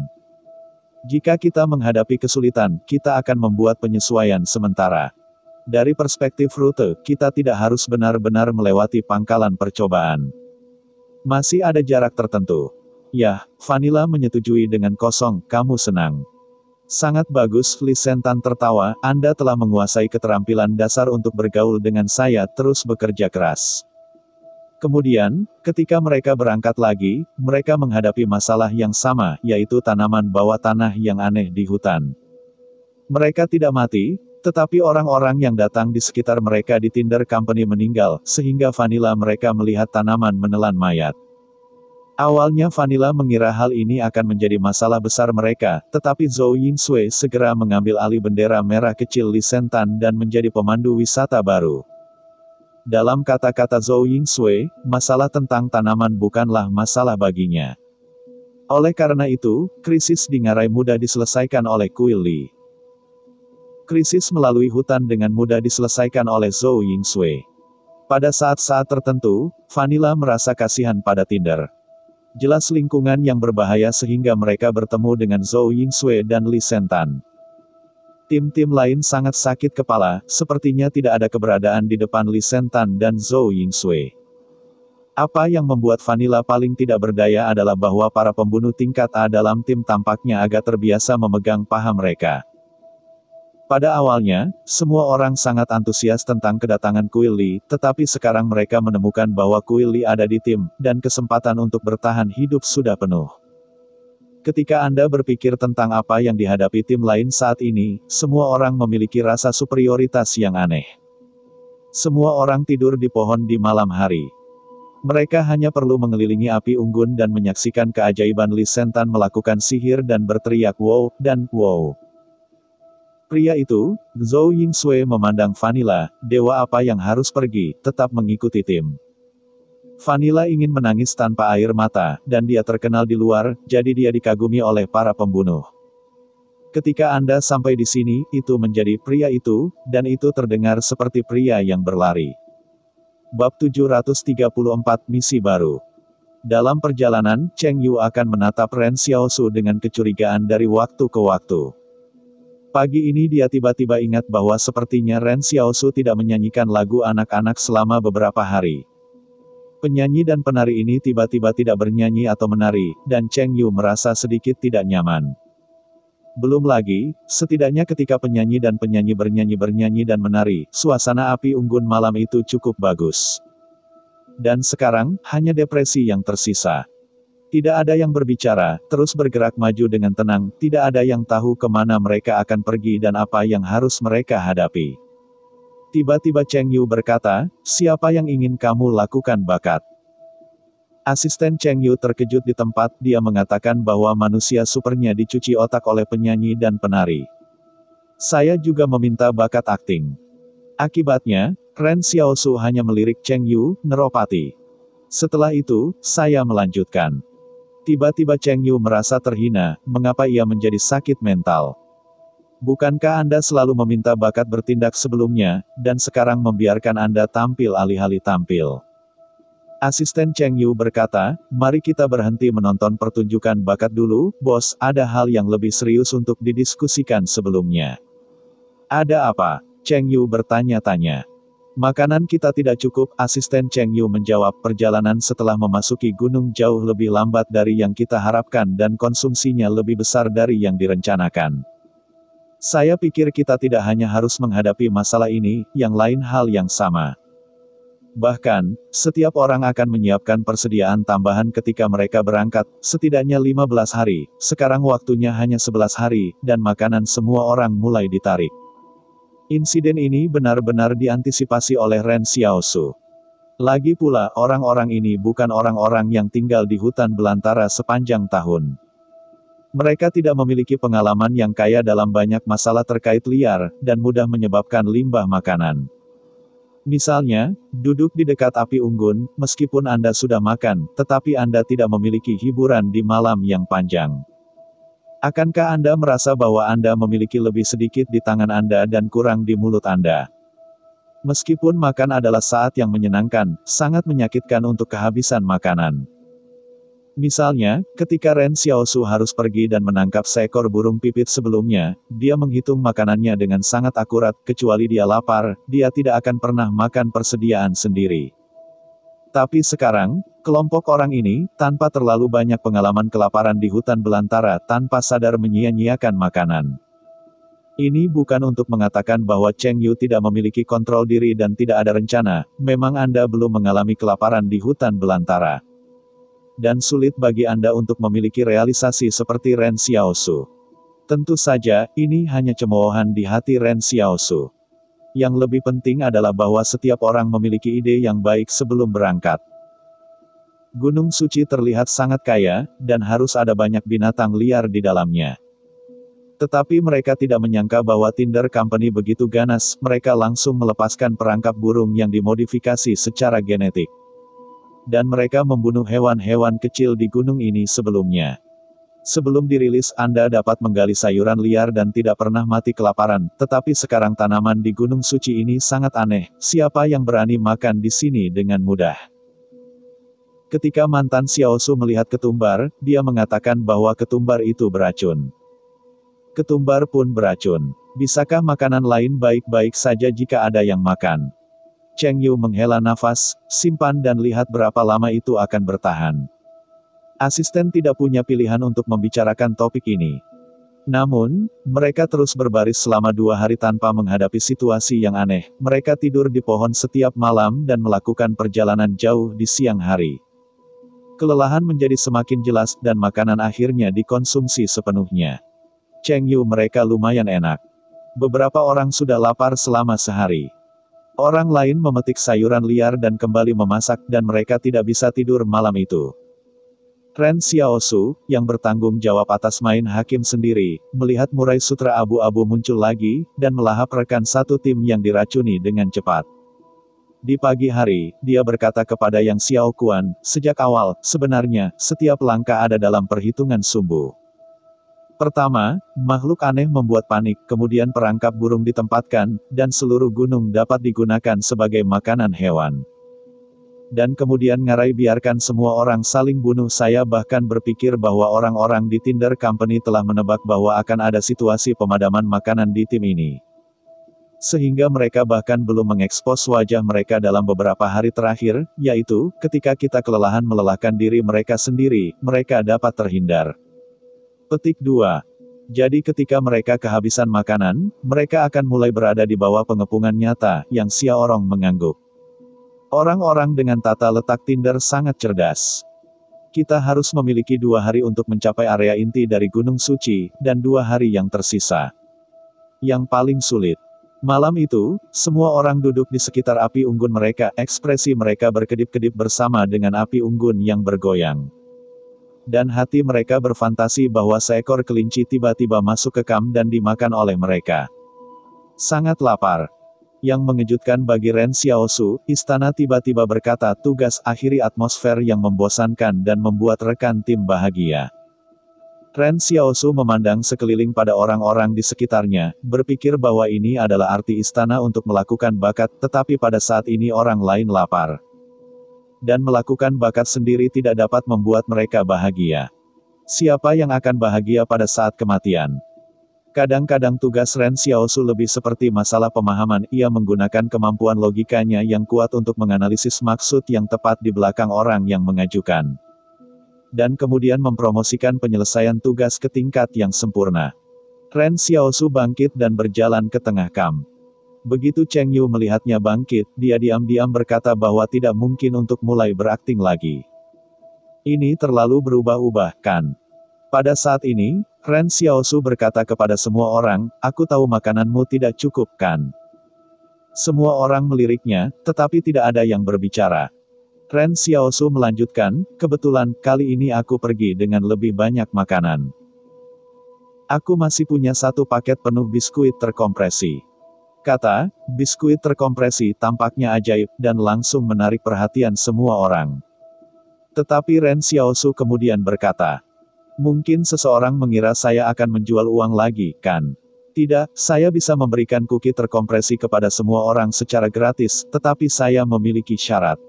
Jika kita menghadapi kesulitan, kita akan membuat penyesuaian sementara. Dari perspektif rute, kita tidak harus benar-benar melewati pangkalan percobaan. Masih ada jarak tertentu. Yah, Vanilla menyetujui dengan kosong, kamu senang. Sangat bagus, Li Sentan tertawa, Anda telah menguasai keterampilan dasar untuk bergaul dengan saya, terus bekerja keras. Kemudian, ketika mereka berangkat lagi, mereka menghadapi masalah yang sama, yaitu tanaman bawah tanah yang aneh di hutan. Mereka tidak mati, tetapi orang-orang yang datang di sekitar mereka di Tinder Company meninggal, sehingga Vanilla mereka melihat tanaman menelan mayat. Awalnya Vanilla mengira hal ini akan menjadi masalah besar mereka, tetapi Zhou Yingxue segera mengambil alih bendera merah kecil Li Sentan dan menjadi pemandu wisata baru. Dalam kata-kata Zhou Yingxue, masalah tentang tanaman bukanlah masalah baginya. Oleh karena itu, krisis di ngarai mudah diselesaikan oleh kuil Li. Krisis melalui hutan dengan mudah diselesaikan oleh Zhou Yingxue. Pada saat-saat tertentu, Vanilla merasa kasihan pada Tinder. Jelas lingkungan yang berbahaya sehingga mereka bertemu dengan Zhou Yingsui dan Li Sentan. Tim-tim lain sangat sakit kepala, sepertinya tidak ada keberadaan di depan Li Sentan dan Zhou Yingsui. Apa yang membuat Vanilla paling tidak berdaya adalah bahwa para pembunuh tingkat A dalam tim tampaknya agak terbiasa memegang paha mereka. Pada awalnya, semua orang sangat antusias tentang kedatangan Kuil Li, tetapi sekarang mereka menemukan bahwa Kuil Li ada di tim, dan kesempatan untuk bertahan hidup sudah penuh. Ketika Anda berpikir tentang apa yang dihadapi tim lain saat ini, semua orang memiliki rasa superioritas yang aneh. Semua orang tidur di pohon di malam hari. Mereka hanya perlu mengelilingi api unggun dan menyaksikan keajaiban Li Sentan melakukan sihir dan berteriak wow, dan wow. Pria itu, Zhou Yingsui memandang Vanilla, dewa apa yang harus pergi, tetap mengikuti tim. Vanilla ingin menangis tanpa air mata, dan dia terkenal di luar, jadi dia dikagumi oleh para pembunuh. Ketika Anda sampai di sini, itu menjadi pria itu, dan itu terdengar seperti pria yang berlari. Bab 734 Misi Baru. Dalam perjalanan, Cheng Yu akan menatap Ren Xiaosu dengan kecurigaan dari waktu ke waktu. Pagi ini dia tiba-tiba ingat bahwa sepertinya Ren Xiaosu tidak menyanyikan lagu anak-anak selama beberapa hari. Penyanyi dan penari ini tiba-tiba tidak bernyanyi atau menari, dan Cheng Yu merasa sedikit tidak nyaman. Belum lagi, setidaknya ketika penyanyi dan penyanyi bernyanyi dan menari, suasana api unggun malam itu cukup bagus. Dan sekarang, hanya depresi yang tersisa. Tidak ada yang berbicara, terus bergerak maju dengan tenang, tidak ada yang tahu kemana mereka akan pergi dan apa yang harus mereka hadapi. Tiba-tiba Cheng Yu berkata, siapa yang ingin kamu lakukan bakat? Asisten Cheng Yu terkejut di tempat, dia mengatakan bahwa manusia supernya dicuci otak oleh penyanyi dan penari. Saya juga meminta bakat akting. Akibatnya, Ren Xiaosu hanya melirik Cheng Yu, neropati. Setelah itu, saya melanjutkan. Tiba-tiba Cheng Yu merasa terhina, mengapa ia menjadi sakit mental? Bukankah Anda selalu meminta bakat bertindak sebelumnya, dan sekarang membiarkan Anda tampil alih-alih tampil? Asisten Cheng Yu berkata, mari kita berhenti menonton pertunjukan bakat dulu, bos, ada hal yang lebih serius untuk didiskusikan sebelumnya. Ada apa? Cheng Yu bertanya-tanya. Makanan kita tidak cukup, asisten Cheng Yu menjawab, perjalanan setelah memasuki gunung jauh lebih lambat dari yang kita harapkan dan konsumsinya lebih besar dari yang direncanakan. Saya pikir kita tidak hanya harus menghadapi masalah ini, yang lain hal yang sama. Bahkan, setiap orang akan menyiapkan persediaan tambahan ketika mereka berangkat, setidaknya 15 hari, sekarang waktunya hanya 11 hari, dan makanan semua orang mulai ditarik. Insiden ini benar-benar diantisipasi oleh Ren Xiaosu. Lagi pula, orang-orang ini bukan orang-orang yang tinggal di hutan belantara sepanjang tahun. Mereka tidak memiliki pengalaman yang kaya dalam banyak masalah terkait liar, dan mudah menyebabkan limbah makanan. Misalnya, duduk di dekat api unggun, meskipun Anda sudah makan, tetapi Anda tidak memiliki hiburan di malam yang panjang. Akankah Anda merasa bahwa Anda memiliki lebih sedikit di tangan Anda dan kurang di mulut Anda? Meskipun makan adalah saat yang menyenangkan, sangat menyakitkan untuk kehabisan makanan. Misalnya, ketika Ren Xiaosu harus pergi dan menangkap seekor burung pipit sebelumnya, dia menghitung makanannya dengan sangat akurat, kecuali dia lapar, dia tidak akan pernah makan persediaan sendiri. Tapi sekarang, kelompok orang ini, tanpa terlalu banyak pengalaman kelaparan di hutan belantara, tanpa sadar menyia-nyiakan makanan. Ini bukan untuk mengatakan bahwa Cheng Yu tidak memiliki kontrol diri dan tidak ada rencana, memang Anda belum mengalami kelaparan di hutan belantara. Dan sulit bagi Anda untuk memiliki realisasi seperti Ren Xiaosu. Tentu saja, ini hanya cemoohan di hati Ren Xiaosu. Yang lebih penting adalah bahwa setiap orang memiliki ide yang baik sebelum berangkat. Gunung Suci terlihat sangat kaya, dan harus ada banyak binatang liar di dalamnya. Tetapi mereka tidak menyangka bahwa Tinder Company begitu ganas, mereka langsung melepaskan perangkap burung yang dimodifikasi secara genetik. Dan mereka membunuh hewan-hewan kecil di gunung ini sebelumnya. Sebelum dirilis Anda dapat menggali sayuran liar dan tidak pernah mati kelaparan, tetapi sekarang tanaman di Gunung Suci ini sangat aneh, siapa yang berani makan di sini dengan mudah? Ketika mantan Xiao Su melihat ketumbar, dia mengatakan bahwa ketumbar itu beracun. Ketumbar pun beracun. Bisakah makanan lain baik-baik saja jika ada yang makan? Cheng Yu menghela nafas, simpan dan lihat berapa lama itu akan bertahan. Asisten tidak punya pilihan untuk membicarakan topik ini. Namun, mereka terus berbaris selama 2 hari tanpa menghadapi situasi yang aneh. Mereka tidur di pohon setiap malam dan melakukan perjalanan jauh di siang hari. Kelelahan menjadi semakin jelas dan makanan akhirnya dikonsumsi sepenuhnya. Cheng Yu mereka lumayan enak. Beberapa orang sudah lapar selama sehari. Orang lain memetik sayuran liar dan kembali memasak dan mereka tidak bisa tidur malam itu. Ren Xiaosu, yang bertanggung jawab atas main hakim sendiri, melihat murai sutra abu-abu muncul lagi, dan melahap rekan satu tim yang diracuni dengan cepat. Di pagi hari, dia berkata kepada Yang Xiao Kuan, sejak awal, sebenarnya, setiap langkah ada dalam perhitungan sumbu. Pertama, makhluk aneh membuat panik, kemudian perangkap burung ditempatkan, dan seluruh gunung dapat digunakan sebagai makanan hewan. Dan kemudian ngarai biarkan semua orang saling bunuh. Saya bahkan berpikir bahwa orang-orang di Tinder Company telah menebak bahwa akan ada situasi pemadaman makanan di tim ini. Sehingga mereka bahkan belum mengekspos wajah mereka dalam beberapa hari terakhir, yaitu, ketika kita kelelahan melelahkan diri mereka sendiri, mereka dapat terhindar. Petik 2. Jadi ketika mereka kehabisan makanan, mereka akan mulai berada di bawah pengepungan nyata, yang Xiaorong mengangguk. Orang-orang dengan tata letak Tinder sangat cerdas. Kita harus memiliki 2 hari untuk mencapai area inti dari Gunung Suci, dan 2 hari yang tersisa. Yang paling sulit. Malam itu, semua orang duduk di sekitar api unggun mereka, ekspresi mereka berkedip-kedip bersama dengan api unggun yang bergoyang. Dan hati mereka berfantasi bahwa seekor kelinci tiba-tiba masuk ke kamp dan dimakan oleh mereka. Sangat lapar. Yang mengejutkan bagi Ren Xiaosu, istana tiba-tiba berkata tugas akhiri atmosfer yang membosankan dan membuat rekan tim bahagia. Ren Xiaosu memandang sekeliling pada orang-orang di sekitarnya, berpikir bahwa ini adalah arti istana untuk melakukan bakat, tetapi pada saat ini orang lain lapar. Dan melakukan bakat sendiri tidak dapat membuat mereka bahagia. Siapa yang akan bahagia pada saat kematian? Kadang-kadang tugas Ren Xiaosu lebih seperti masalah pemahaman. Ia menggunakan kemampuan logikanya yang kuat untuk menganalisis maksud yang tepat di belakang orang yang mengajukan. Dan kemudian mempromosikan penyelesaian tugas ke tingkat yang sempurna. Ren Xiaosu bangkit dan berjalan ke tengah kamp. Begitu Cheng Yu melihatnya bangkit, dia diam-diam berkata bahwa tidak mungkin untuk mulai berakting lagi. Ini terlalu berubah-ubah, kan? Pada saat ini, Ren Xiaosu berkata kepada semua orang, aku tahu makananmu tidak cukup, kan? Semua orang meliriknya, tetapi tidak ada yang berbicara. Ren Xiaosu melanjutkan, kebetulan, kali ini aku pergi dengan lebih banyak makanan. Aku masih punya 1 paket penuh biskuit terkompresi. Kata, biskuit terkompresi tampaknya ajaib, dan langsung menarik perhatian semua orang. Tetapi Ren Xiaosu kemudian berkata, mungkin seseorang mengira saya akan menjual uang lagi, kan? Tidak, saya bisa memberikan kuki terkompresi kepada semua orang secara gratis, tetapi saya memiliki syarat.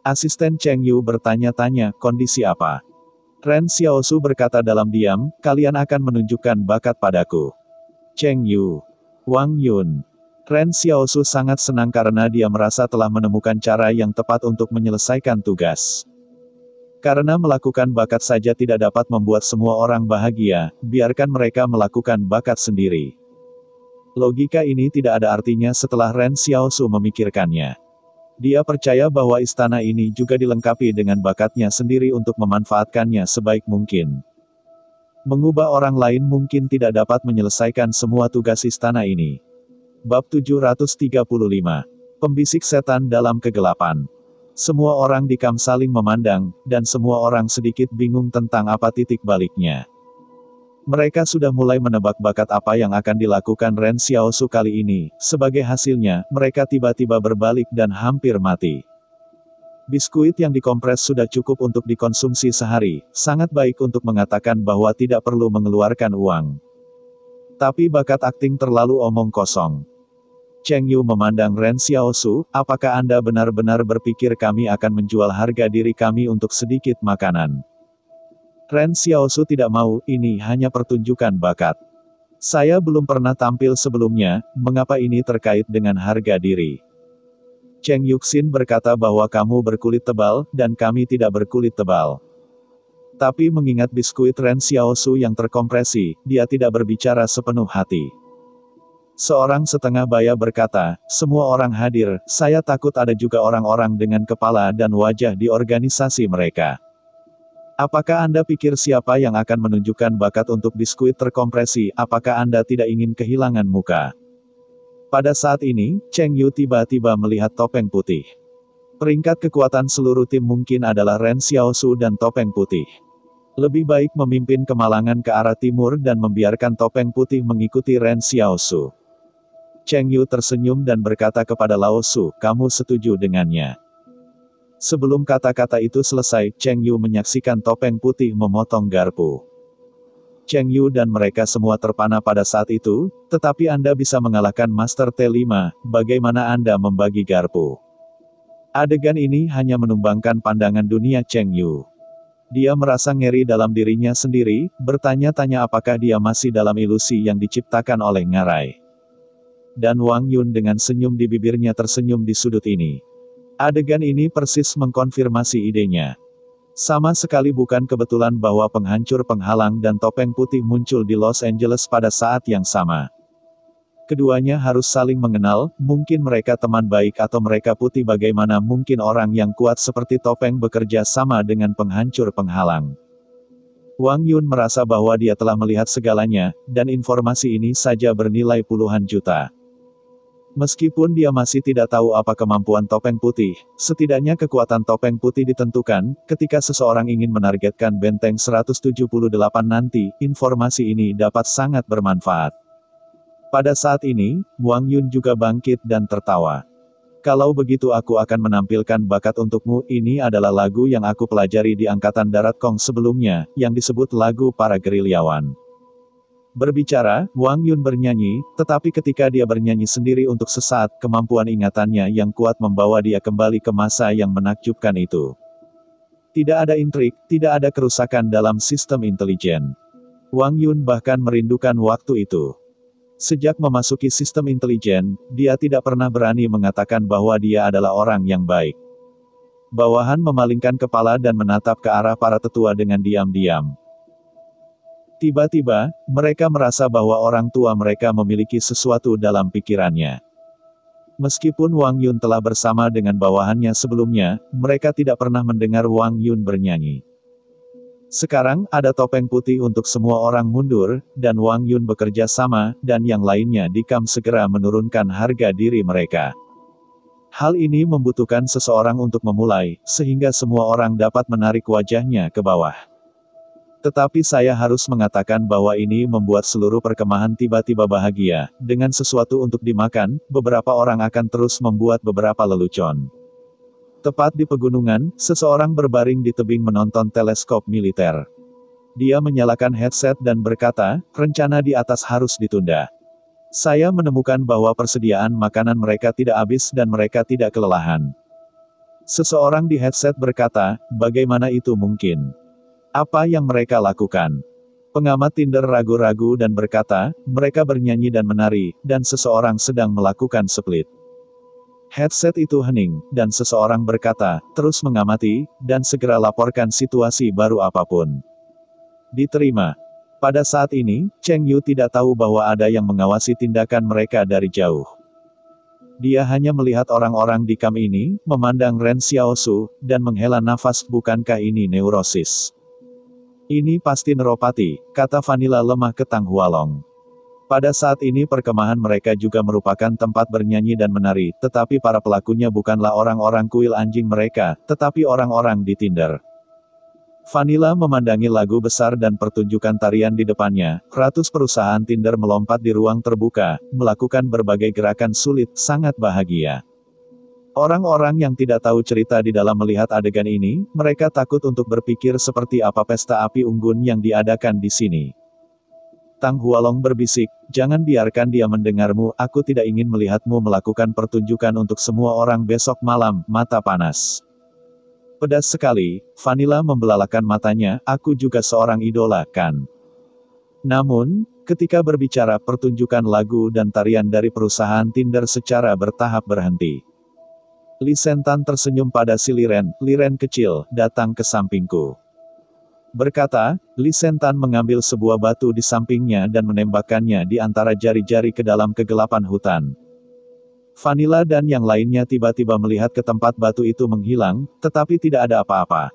Asisten Cheng Yu bertanya-tanya, kondisi apa? Ren Xiaosu berkata dalam diam, kalian akan menunjukkan bakat padaku. Cheng Yu. Wang Yun. Ren Xiaosu sangat senang karena dia merasa telah menemukan cara yang tepat untuk menyelesaikan tugas. Karena melakukan bakat saja tidak dapat membuat semua orang bahagia, biarkan mereka melakukan bakat sendiri. Logika ini tidak ada artinya setelah Ren Xiaosu memikirkannya. Dia percaya bahwa istana ini juga dilengkapi dengan bakatnya sendiri untuk memanfaatkannya sebaik mungkin. Mengubah orang lain mungkin tidak dapat menyelesaikan semua tugas istana ini. Bab 735. Pembisik setan dalam kegelapan. Semua orang di kamp saling memandang, dan semua orang sedikit bingung tentang apa titik baliknya. Mereka sudah mulai menebak bakat apa yang akan dilakukan Ren Xiaosu kali ini. Sebagai hasilnya, mereka tiba-tiba berbalik dan hampir mati. Biskuit yang dikompres sudah cukup untuk dikonsumsi sehari, sangat baik untuk mengatakan bahwa tidak perlu mengeluarkan uang. Tapi bakat akting terlalu omong kosong. Cheng Yu memandang Ren Xiaosu, apakah Anda benar-benar berpikir kami akan menjual harga diri kami untuk sedikit makanan? Ren Xiaosu tidak mau, ini hanya pertunjukan bakat. Saya belum pernah tampil sebelumnya, mengapa ini terkait dengan harga diri? Cheng Yuxin berkata bahwa kamu berkulit tebal, dan kami tidak berkulit tebal. Tapi mengingat biskuit Ren Xiaosu yang terkompresi, dia tidak berbicara sepenuh hati. Seorang setengah baya berkata, semua orang hadir, saya takut ada juga orang-orang dengan kepala dan wajah di organisasi mereka. Apakah Anda pikir siapa yang akan menunjukkan bakat untuk biskuit terkompresi, apakah Anda tidak ingin kehilangan muka? Pada saat ini, Cheng Yu tiba-tiba melihat topeng putih. Peringkat kekuatan seluruh tim mungkin adalah Ren Xiaosu dan topeng putih. Lebih baik memimpin kemalangan ke arah timur dan membiarkan topeng putih mengikuti Ren Xiaosu. Cheng Yu tersenyum dan berkata kepada Lao Su, kamu setuju dengannya? Sebelum kata-kata itu selesai, Cheng Yu menyaksikan topeng putih memotong garpu. Cheng Yu dan mereka semua terpana pada saat itu, tetapi Anda bisa mengalahkan Master T5, bagaimana Anda membagi garpu? Adegan ini hanya menumbangkan pandangan dunia Cheng Yu. Dia merasa ngeri dalam dirinya sendiri, bertanya-tanya apakah dia masih dalam ilusi yang diciptakan oleh ngarai. Dan Wang Yun dengan senyum di bibirnya tersenyum di sudut ini. Adegan ini persis mengkonfirmasi idenya. Sama sekali bukan kebetulan bahwa penghancur penghalang dan topeng putih muncul di Los Angeles pada saat yang sama. Keduanya harus saling mengenal, mungkin mereka teman baik atau mereka putih, bagaimana mungkin orang yang kuat seperti topeng bekerja sama dengan penghancur penghalang. Wang Yun merasa bahwa dia telah melihat segalanya, dan informasi ini saja bernilai puluhan juta. Meskipun dia masih tidak tahu apa kemampuan topeng putih, setidaknya kekuatan topeng putih ditentukan, ketika seseorang ingin menargetkan benteng 178 nanti, informasi ini dapat sangat bermanfaat. Pada saat ini, Wang Yun juga bangkit dan tertawa. Kalau begitu aku akan menampilkan bakat untukmu, ini adalah lagu yang aku pelajari di Angkatan Darat Kong sebelumnya, yang disebut lagu para gerilyawan. Berbicara, Wang Yun bernyanyi, tetapi ketika dia bernyanyi sendiri untuk sesaat, kemampuan ingatannya yang kuat membawa dia kembali ke masa yang menakjubkan itu. Tidak ada intrik, tidak ada kerusakan dalam sistem intelijen. Wang Yun bahkan merindukan waktu itu. Sejak memasuki sistem intelijen, dia tidak pernah berani mengatakan bahwa dia adalah orang yang baik. Bawahan memalingkan kepala dan menatap ke arah para tetua dengan diam-diam. Tiba-tiba, mereka merasa bahwa orang tua mereka memiliki sesuatu dalam pikirannya. Meskipun Wang Yun telah bersama dengan bawahannya sebelumnya, mereka tidak pernah mendengar Wang Yun bernyanyi. Sekarang, ada topeng putih untuk semua orang mundur, dan Wang Yun bekerja sama, dan yang lainnya dikam segera menurunkan harga diri mereka. Hal ini membutuhkan seseorang untuk memulai, sehingga semua orang dapat menarik wajahnya ke bawah. Tetapi saya harus mengatakan bahwa ini membuat seluruh perkemahan tiba-tiba bahagia. Dengan sesuatu untuk dimakan, beberapa orang akan terus membuat beberapa lelucon. Tepat di pegunungan, seseorang berbaring di tebing menonton teleskop militer. Dia menyalakan headset dan berkata, rencana di atas harus ditunda. Saya menemukan bahwa persediaan makanan mereka tidak habis dan mereka tidak kelelahan. Seseorang di headset berkata, bagaimana itu mungkin? Apa yang mereka lakukan? Pengamat Tinder ragu-ragu dan berkata, mereka bernyanyi dan menari, dan seseorang sedang melakukan split. Headset itu hening, dan seseorang berkata, terus mengamati, dan segera laporkan situasi baru apapun. Diterima. Pada saat ini, Cheng Yu tidak tahu bahwa ada yang mengawasi tindakan mereka dari jauh. Dia hanya melihat orang-orang di kam ini, memandang Ren Xiaosu, dan menghela nafas, bukankah ini neurosis? Ini pasti neuropati, kata Vanilla lemah ke Tang Hualong. Pada saat ini perkemahan mereka juga merupakan tempat bernyanyi dan menari, tetapi para pelakunya bukanlah orang-orang kuil anjing mereka, tetapi orang-orang di Tinder. Vanilla memandangi lagu besar dan pertunjukan tarian di depannya, ratus perusahaan Tinder melompat di ruang terbuka, melakukan berbagai gerakan sulit, sangat bahagia. Orang-orang yang tidak tahu cerita di dalam melihat adegan ini, mereka takut untuk berpikir seperti apa pesta api unggun yang diadakan di sini. Tang Hualong berbisik, jangan biarkan dia mendengarmu, aku tidak ingin melihatmu melakukan pertunjukan untuk semua orang besok malam, mata panas. Pedas sekali, Vanilla membelalakan matanya, aku juga seorang idola, kan? Namun, ketika berbicara pertunjukan lagu dan tarian dari perusahaan Tinder secara bertahap berhenti. Li Sentan tersenyum pada si Liren, Liren kecil, datang ke sampingku. Berkata, Li Sentan mengambil sebuah batu di sampingnya dan menembakkannya di antara jari-jari ke dalam kegelapan hutan. Vanilla dan yang lainnya tiba-tiba melihat ke tempat batu itu menghilang, tetapi tidak ada apa-apa.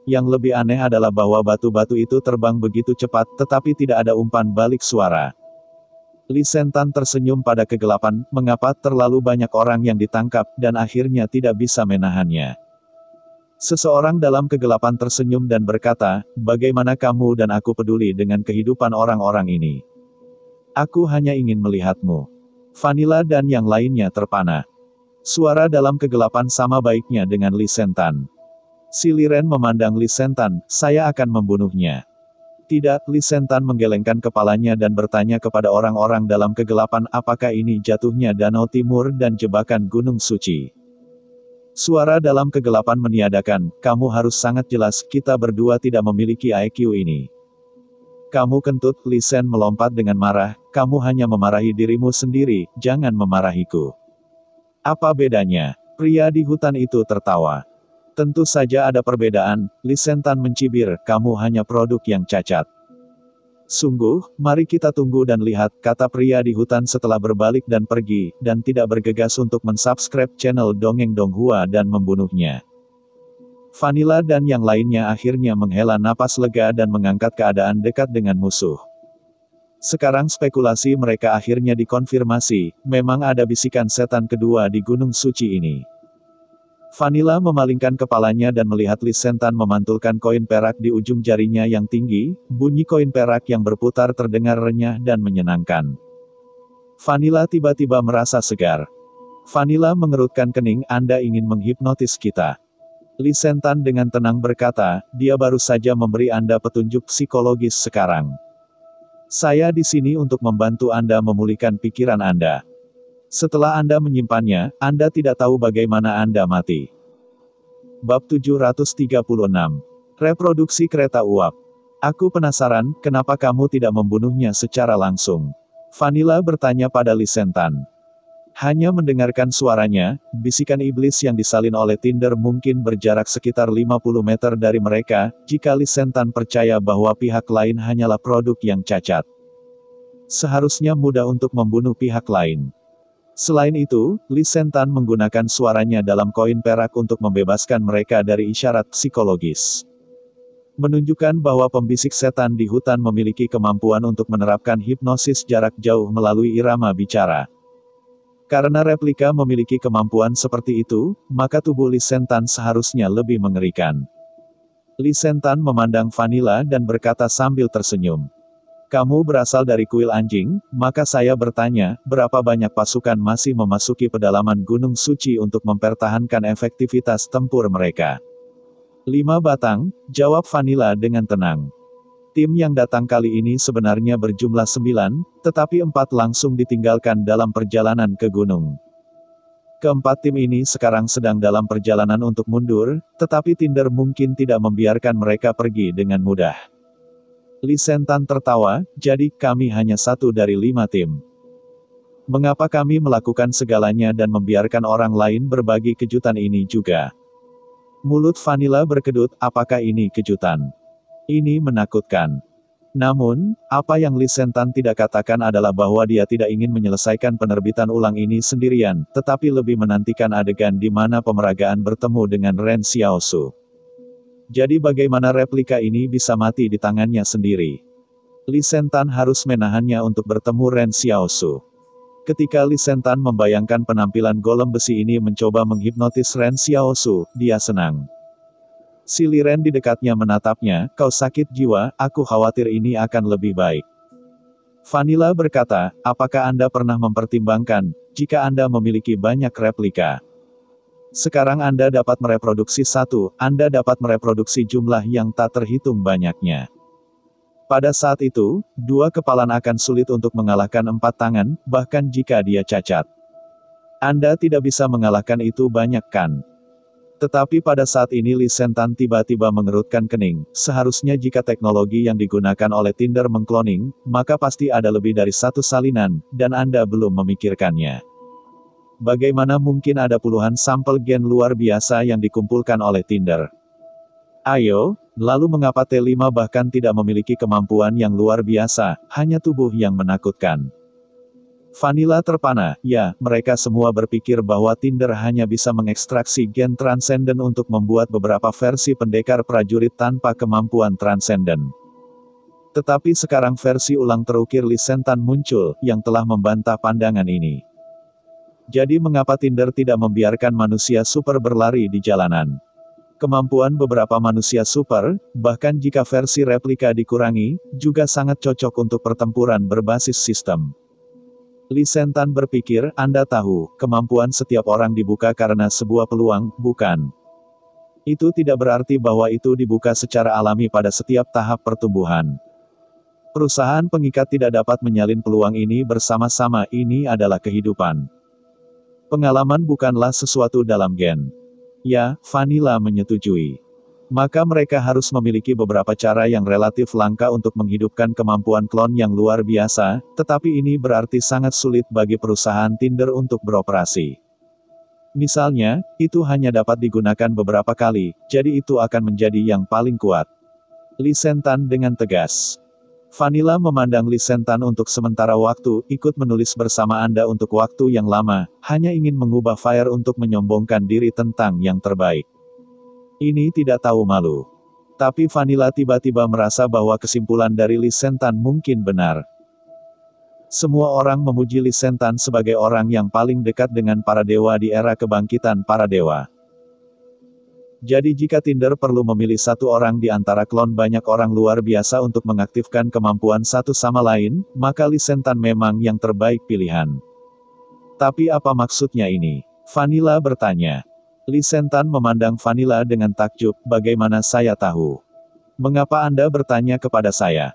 Yang lebih aneh adalah bahwa batu-batu itu terbang begitu cepat, tetapi tidak ada umpan balik suara. Li Sentan tersenyum pada kegelapan, mengapa terlalu banyak orang yang ditangkap, dan akhirnya tidak bisa menahannya. Seseorang dalam kegelapan tersenyum dan berkata, bagaimana kamu dan aku peduli dengan kehidupan orang-orang ini? Aku hanya ingin melihatmu. Vanilla dan yang lainnya terpana. Suara dalam kegelapan sama baiknya dengan Li Sentan. Si Liren memandang Li Sentan, saya akan membunuhnya. Tidak, Li Sentan menggelengkan kepalanya dan bertanya kepada orang-orang dalam kegelapan apakah ini jatuhnya Danau Timur dan jebakan Gunung Suci. Suara dalam kegelapan meniadakan, kamu harus sangat jelas, kita berdua tidak memiliki IQ ini. Kamu kentut, Li Sen melompat dengan marah, kamu hanya memarahi dirimu sendiri, jangan memarahiku. Apa bedanya? Pria di hutan itu tertawa. Tentu saja ada perbedaan, Li Sentan mencibir, kamu hanya produk yang cacat. Sungguh, mari kita tunggu dan lihat, kata pria di hutan setelah berbalik dan pergi, dan tidak bergegas untuk mensubscribe channel Dongeng Donghua dan membunuhnya. Vanilla dan yang lainnya akhirnya menghela napas lega dan mengangkat keadaan dekat dengan musuh. Sekarang spekulasi mereka akhirnya dikonfirmasi, memang ada bisikan setan kedua di Gunung Suci ini. Vanilla memalingkan kepalanya dan melihat Li Sentan memantulkan koin perak di ujung jarinya yang tinggi, bunyi koin perak yang berputar terdengar renyah dan menyenangkan. Vanilla tiba-tiba merasa segar. Vanilla mengerutkan kening, Anda ingin menghipnotis kita. Li Sentan dengan tenang berkata, dia baru saja memberi Anda petunjuk psikologis sekarang. Saya di sini untuk membantu Anda memulihkan pikiran Anda. Setelah Anda menyimpannya, Anda tidak tahu bagaimana Anda mati. Bab 736. Reproduksi kereta uap. Aku penasaran, kenapa kamu tidak membunuhnya secara langsung? Vanilla bertanya pada Li Sentan. Hanya mendengarkan suaranya, bisikan iblis yang disalin oleh Tinder mungkin berjarak sekitar 50 meter dari mereka, jika Li Sentan percaya bahwa pihak lain hanyalah produk yang cacat. Seharusnya mudah untuk membunuh pihak lain. Selain itu, Li Sentan menggunakan suaranya dalam koin perak untuk membebaskan mereka dari isyarat psikologis. Menunjukkan bahwa pembisik setan di hutan memiliki kemampuan untuk menerapkan hipnosis jarak jauh melalui irama bicara. Karena replika memiliki kemampuan seperti itu, maka tubuh Li Sentan seharusnya lebih mengerikan. Li Sentan memandang Vanilla dan berkata sambil tersenyum. Kamu berasal dari kuil anjing, maka saya bertanya, berapa banyak pasukan masih memasuki pedalaman Gunung Suci untuk mempertahankan efektivitas tempur mereka? 5 batang, jawab Vanilla dengan tenang. Tim yang datang kali ini sebenarnya berjumlah 9, tetapi 4 langsung ditinggalkan dalam perjalanan ke gunung. Keempat tim ini sekarang sedang dalam perjalanan untuk mundur, tetapi Tinder mungkin tidak membiarkan mereka pergi dengan mudah. Li Sentan tertawa, jadi kami hanya 1 dari 5 tim. Mengapa kami melakukan segalanya dan membiarkan orang lain berbagi kejutan ini juga? Mulut Vanilla berkedut, apakah ini kejutan? Ini menakutkan. Namun, apa yang Li Sentan tidak katakan adalah bahwa dia tidak ingin menyelesaikan penerbitan ulang ini sendirian, tetapi lebih menantikan adegan di mana pemeragaan bertemu dengan Ren Xiaosu. Jadi bagaimana replika ini bisa mati di tangannya sendiri? Li Sentan harus menahannya untuk bertemu Ren Xiaosu. Ketika Li Sentan membayangkan penampilan golem besi ini mencoba menghipnotis Ren Xiaosu, dia senang. Si Liren di dekatnya menatapnya, kau sakit jiwa, aku khawatir ini akan lebih baik. Vanilla berkata, apakah Anda pernah mempertimbangkan, jika Anda memiliki banyak replika? Sekarang Anda dapat mereproduksi 1, Anda dapat mereproduksi jumlah yang tak terhitung banyaknya. Pada saat itu, dua kepalan akan sulit untuk mengalahkan empat tangan, bahkan jika dia cacat. Anda tidak bisa mengalahkan itu banyak kan? Tetapi pada saat ini Lee Sentan tiba-tiba mengerutkan kening. Seharusnya jika teknologi yang digunakan oleh Tinder mengkloning, maka pasti ada lebih dari satu salinan, dan Anda belum memikirkannya. Bagaimana mungkin ada puluhan sampel gen luar biasa yang dikumpulkan oleh Tinder? Ayo, lalu mengapa T5 bahkan tidak memiliki kemampuan yang luar biasa, hanya tubuh yang menakutkan? Vanilla terpana, ya, mereka semua berpikir bahwa Tinder hanya bisa mengekstraksi gen transenden untuk membuat beberapa versi pendekar prajurit tanpa kemampuan transenden. Tetapi sekarang versi ulang terukir Lee Sentan muncul, yang telah membantah pandangan ini. Jadi mengapa Tinder tidak membiarkan manusia super berlari di jalanan? Kemampuan beberapa manusia super, bahkan jika versi replika dikurangi, juga sangat cocok untuk pertempuran berbasis sistem. Lee Sentan berpikir, Anda tahu, kemampuan setiap orang dibuka karena sebuah peluang, bukan? Itu tidak berarti bahwa itu dibuka secara alami pada setiap tahap pertumbuhan. Perusahaan pengikat tidak dapat menyalin peluang ini bersama-sama, ini adalah kehidupan. Pengalaman bukanlah sesuatu dalam gen. Ya, Vanilla menyetujui. Maka mereka harus memiliki beberapa cara yang relatif langka untuk menghidupkan kemampuan klon yang luar biasa, tetapi ini berarti sangat sulit bagi perusahaan Tinder untuk beroperasi. Misalnya, itu hanya dapat digunakan beberapa kali, jadi itu akan menjadi yang paling kuat. Lee Sentan dengan tegas. Vanilla memandang Lee Sentan untuk sementara waktu, ikut menulis bersama Anda untuk waktu yang lama, hanya ingin mengubah Fire untuk menyombongkan diri tentang yang terbaik. Ini tidak tahu malu. Tapi Vanilla tiba-tiba merasa bahwa kesimpulan dari Lee Sentan mungkin benar. Semua orang memuji Lee Sentan sebagai orang yang paling dekat dengan para dewa di era kebangkitan para dewa. Jadi jika Tinder perlu memilih satu orang di antara klon banyak orang luar biasa untuk mengaktifkan kemampuan satu sama lain, maka Lee Sentan memang yang terbaik pilihan. Tapi apa maksudnya ini? Vanilla bertanya. Lee Sentan memandang Vanilla dengan takjub, bagaimana saya tahu? Mengapa Anda bertanya kepada saya?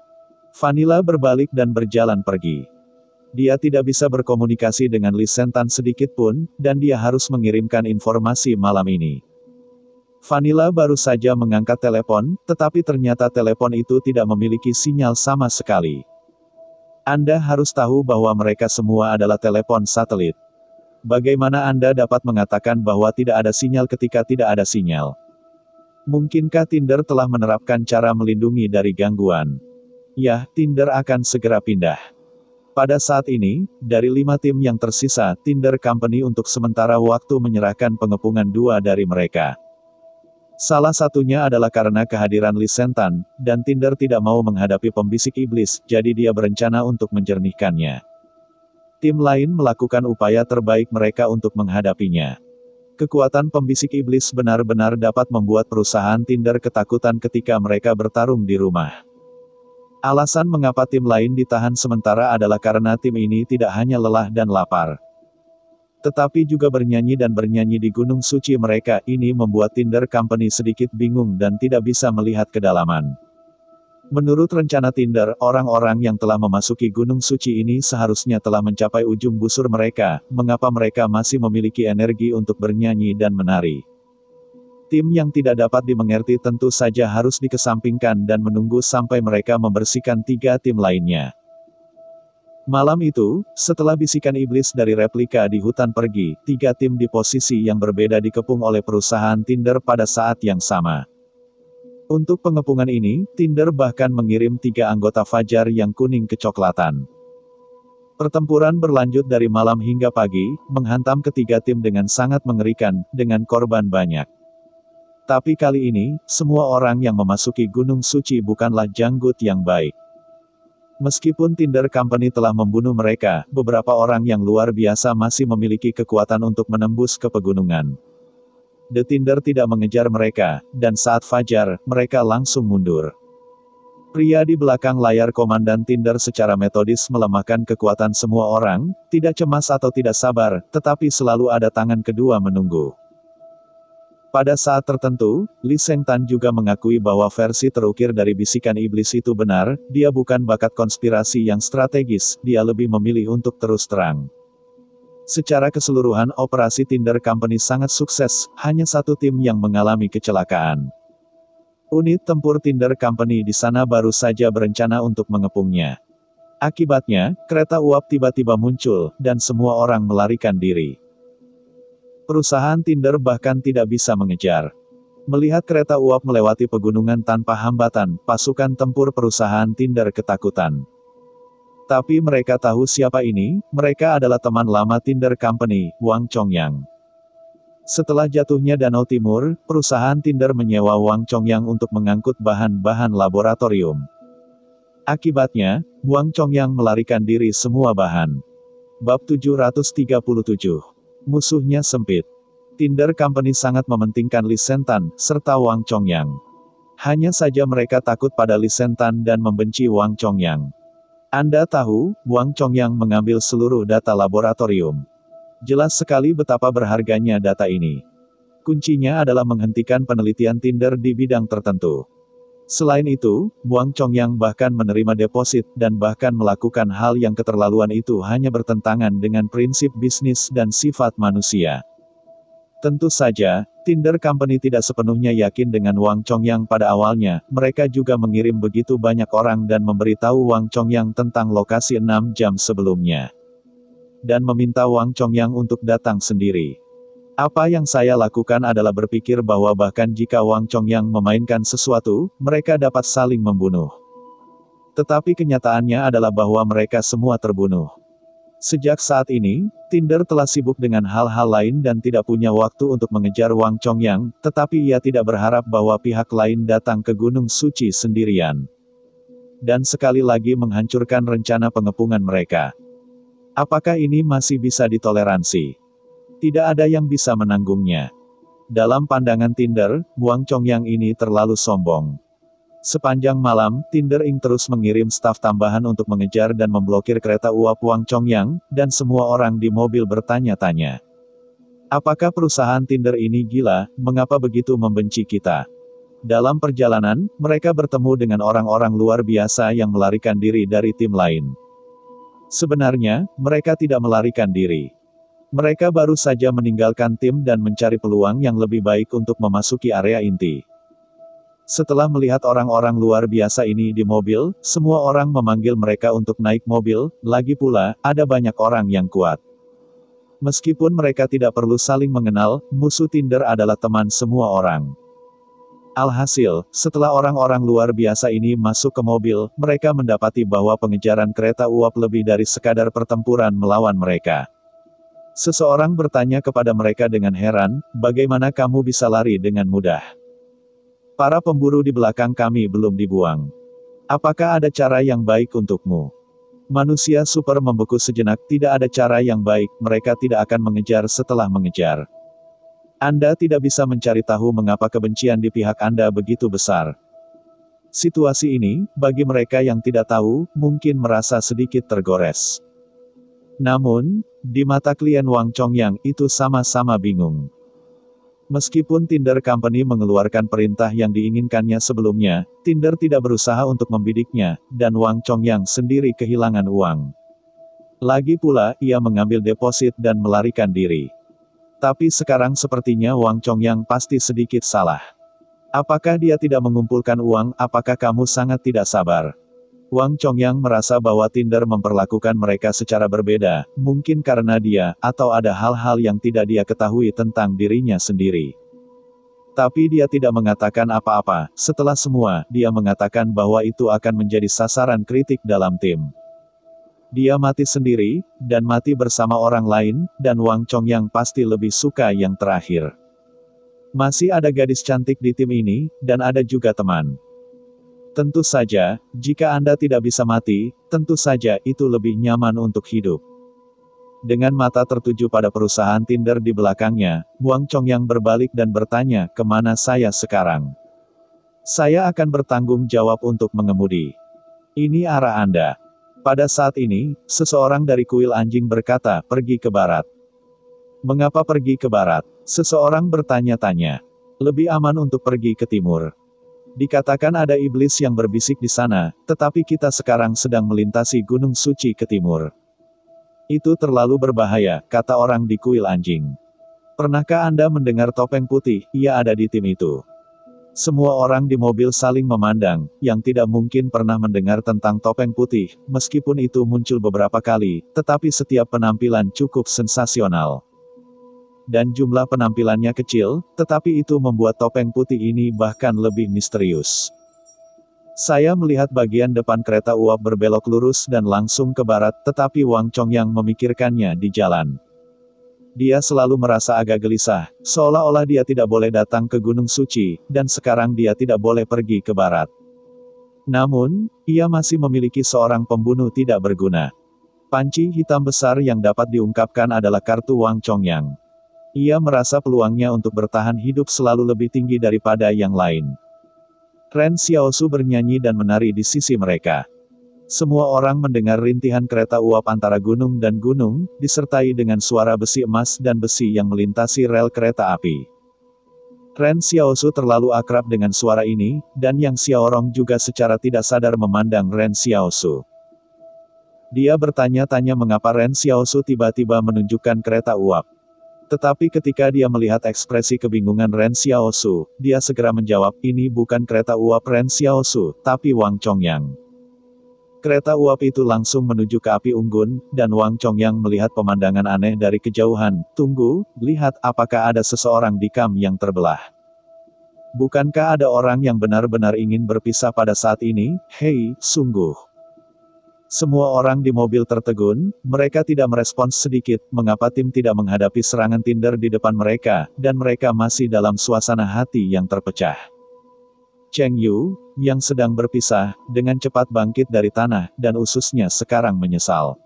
Vanilla berbalik dan berjalan pergi. Dia tidak bisa berkomunikasi dengan Lee Sentan sedikit pun, dan dia harus mengirimkan informasi malam ini. Vanilla baru saja mengangkat telepon, tetapi ternyata telepon itu tidak memiliki sinyal sama sekali. Anda harus tahu bahwa mereka semua adalah telepon satelit. Bagaimana Anda dapat mengatakan bahwa tidak ada sinyal ketika tidak ada sinyal? Mungkinkah Tinder telah menerapkan cara melindungi dari gangguan? Ya, Tinder akan segera pindah. Pada saat ini, dari 5 tim yang tersisa, Tinder Company untuk sementara waktu menyerahkan pengepungan 2 dari mereka. Salah satunya adalah karena kehadiran Lee Sentan, dan Tinder tidak mau menghadapi pembisik iblis, jadi dia berencana untuk menjernihkannya. Tim lain melakukan upaya terbaik mereka untuk menghadapinya. Kekuatan pembisik iblis benar-benar dapat membuat perusahaan Tinder ketakutan ketika mereka bertarung di rumah. Alasan mengapa tim lain ditahan sementara adalah karena tim ini tidak hanya lelah dan lapar, tetapi juga bernyanyi dan bernyanyi di gunung suci mereka. Ini membuat Tinder Company sedikit bingung dan tidak bisa melihat kedalaman. Menurut rencana Tinder, orang-orang yang telah memasuki gunung suci ini seharusnya telah mencapai ujung busur mereka. Mengapa mereka masih memiliki energi untuk bernyanyi dan menari? Tim yang tidak dapat dimengerti tentu saja harus dikesampingkan dan menunggu sampai mereka membersihkan 3 tim lainnya. Malam itu, setelah bisikan iblis dari replika di hutan pergi, 3 tim di posisi yang berbeda dikepung oleh perusahaan Tinder pada saat yang sama. Untuk pengepungan ini, Tinder bahkan mengirim 3 anggota Fajar yang kuning kecoklatan. Pertempuran berlanjut dari malam hingga pagi, menghantam ketiga tim dengan sangat mengerikan, dengan korban banyak. Tapi kali ini, semua orang yang memasuki Gunung Suci bukanlah janggut yang baik. Meskipun Tinder Company telah membunuh mereka, beberapa orang yang luar biasa masih memiliki kekuatan untuk menembus ke pegunungan. The Tinder tidak mengejar mereka, dan saat fajar, mereka langsung mundur. Pria di belakang layar komandan Tinder secara metodis melemahkan kekuatan semua orang, tidak cemas atau tidak sabar, tetapi selalu ada tangan kedua menunggu. Pada saat tertentu, Li Shengtan juga mengakui bahwa versi terukir dari bisikan iblis itu benar, dia bukan bakat konspirasi yang strategis, dia lebih memilih untuk terus terang. Secara keseluruhan operasi Tinder Company sangat sukses, hanya satu tim yang mengalami kecelakaan. Unit tempur Tinder Company di sana baru saja berencana untuk mengepungnya. Akibatnya, kereta uap tiba-tiba muncul, dan semua orang melarikan diri. Perusahaan Tinder bahkan tidak bisa mengejar. Melihat kereta uap melewati pegunungan tanpa hambatan, pasukan tempur perusahaan Tinder ketakutan. Tapi mereka tahu siapa ini, mereka adalah teman lama Tinder Company, Wang Chongyang. Setelah jatuhnya Danau Timur, perusahaan Tinder menyewa Wang Chongyang untuk mengangkut bahan-bahan laboratorium. Akibatnya, Wang Chongyang melarikan diri semua bahan. Bab 737. Musuhnya sempit. Tinder Company sangat mementingkan Li Shengtan, serta Wang Chongyang. Hanya saja mereka takut pada Li Shengtan dan membenci Wang Chongyang. Anda tahu, Wang Chongyang mengambil seluruh data laboratorium. Jelas sekali betapa berharganya data ini. Kuncinya adalah menghentikan penelitian Tinder di bidang tertentu. Selain itu, Wang Chongyang bahkan menerima deposit dan bahkan melakukan hal yang keterlaluan itu hanya bertentangan dengan prinsip bisnis dan sifat manusia. Tentu saja, Tinder Company tidak sepenuhnya yakin dengan Wang Chongyang pada awalnya, mereka juga mengirim begitu banyak orang dan memberitahu Wang Chongyang tentang lokasi 6 jam sebelumnya. Dan meminta Wang Chongyang untuk datang sendiri. Apa yang saya lakukan adalah berpikir bahwa bahkan jika Wang Chongyang memainkan sesuatu, mereka dapat saling membunuh. Tetapi kenyataannya adalah bahwa mereka semua terbunuh. Sejak saat ini, Tinder telah sibuk dengan hal-hal lain dan tidak punya waktu untuk mengejar Wang Chongyang, tetapi ia tidak berharap bahwa pihak lain datang ke Gunung Suci sendirian. Dan sekali lagi menghancurkan rencana pengepungan mereka. Apakah ini masih bisa ditoleransi? Tidak ada yang bisa menanggungnya. Dalam pandangan Tinder, Wang Chongyang ini terlalu sombong. Sepanjang malam, Tinder Inc. terus mengirim staf tambahan untuk mengejar dan memblokir kereta uap Wang Chongyang, dan semua orang di mobil bertanya-tanya. Apakah perusahaan Tinder ini gila, mengapa begitu membenci kita? Dalam perjalanan, mereka bertemu dengan orang-orang luar biasa yang melarikan diri dari tim lain. Sebenarnya, mereka tidak melarikan diri. Mereka baru saja meninggalkan tim dan mencari peluang yang lebih baik untuk memasuki area inti. Setelah melihat orang-orang luar biasa ini di mobil, semua orang memanggil mereka untuk naik mobil, lagi pula, ada banyak orang yang kuat. Meskipun mereka tidak perlu saling mengenal, musuh Tinder adalah teman semua orang. Alhasil, setelah orang-orang luar biasa ini masuk ke mobil, mereka mendapati bahwa pengejaran kereta uap lebih dari sekadar pertempuran melawan mereka. Seseorang bertanya kepada mereka dengan heran, bagaimana kamu bisa lari dengan mudah? Para pemburu di belakang kami belum dibuang. Apakah ada cara yang baik untukmu? Manusia super membeku sejenak, tidak ada cara yang baik, mereka tidak akan mengejar setelah mengejar. Anda tidak bisa mencari tahu mengapa kebencian di pihak Anda begitu besar. Situasi ini, bagi mereka yang tidak tahu, mungkin merasa sedikit tergores. Namun, di mata klien Wang Chongyang, itu sama-sama bingung. Meskipun Tinder Company mengeluarkan perintah yang diinginkannya sebelumnya, Tinder tidak berusaha untuk membidiknya, dan Wang Chongyang sendiri kehilangan uang. Lagi pula, ia mengambil deposit dan melarikan diri. Tapi sekarang sepertinya Wang Chongyang pasti sedikit salah. Apakah dia tidak mengumpulkan uang, apakah kamu sangat tidak sabar? Wang Chongyang merasa bahwa Tinder memperlakukan mereka secara berbeda, mungkin karena dia, atau ada hal-hal yang tidak dia ketahui tentang dirinya sendiri. Tapi dia tidak mengatakan apa-apa, setelah semua, dia mengatakan bahwa itu akan menjadi sasaran kritik dalam tim. Dia mati sendiri, dan mati bersama orang lain, dan Wang Chongyang pasti lebih suka yang terakhir. Masih ada gadis cantik di tim ini, dan ada juga teman. Tentu saja, jika Anda tidak bisa mati, tentu saja itu lebih nyaman untuk hidup. Dengan mata tertuju pada perusahaan Tinder di belakangnya, Wang Chongyang berbalik dan bertanya, kemana saya sekarang? Saya akan bertanggung jawab untuk mengemudi. Ini arah Anda. Pada saat ini, seseorang dari kuil anjing berkata, pergi ke barat. Mengapa pergi ke barat? Seseorang bertanya-tanya. Lebih aman untuk pergi ke timur. Dikatakan ada iblis yang berbisik di sana, tetapi kita sekarang sedang melintasi gunung suci ke timur. Itu terlalu berbahaya, kata orang di kuil anjing. Pernahkah Anda mendengar topeng putih? Ia ada di tim itu. Semua orang di mobil saling memandang, yang tidak mungkin pernah mendengar tentang topeng putih, meskipun itu muncul beberapa kali, tetapi setiap penampilan cukup sensasional. Dan jumlah penampilannya kecil, tetapi itu membuat topeng putih ini bahkan lebih misterius. Saya melihat bagian depan kereta uap berbelok lurus dan langsung ke barat, tetapi Wang Chongyang memikirkannya di jalan. Dia selalu merasa agak gelisah, seolah-olah dia tidak boleh datang ke Gunung Suci, dan sekarang dia tidak boleh pergi ke barat. Namun, ia masih memiliki seorang pembunuh tidak berguna. Panci hitam besar yang dapat diungkapkan adalah kartu Wang Chongyang. Ia merasa peluangnya untuk bertahan hidup selalu lebih tinggi daripada yang lain. Ren Xiaosu bernyanyi dan menari di sisi mereka. Semua orang mendengar rintihan kereta uap antara gunung dan gunung, disertai dengan suara besi emas dan besi yang melintasi rel kereta api. Ren Xiaosu terlalu akrab dengan suara ini, dan Yang Xiaorong juga secara tidak sadar memandang Ren Xiaosu. Dia bertanya-tanya mengapa Ren Xiaosu tiba-tiba menunjukkan kereta uap. Tetapi ketika dia melihat ekspresi kebingungan Ren Xiaosu, dia segera menjawab, ini bukan kereta uap Ren Xiaosu, tapi Wang Chongyang. Kereta uap itu langsung menuju ke api unggun, dan Wang Chongyang melihat pemandangan aneh dari kejauhan. Tunggu, lihat apakah ada seseorang di kam yang terbelah. Bukankah ada orang yang benar-benar ingin berpisah pada saat ini? Hei, sungguh. Semua orang di mobil tertegun, mereka tidak merespons sedikit, mengapa tim tidak menghadapi serangan Tinder di depan mereka, dan mereka masih dalam suasana hati yang terpecah. Cheng Yu, yang sedang berpisah, dengan cepat bangkit dari tanah, dan ususnya sekarang menyesal.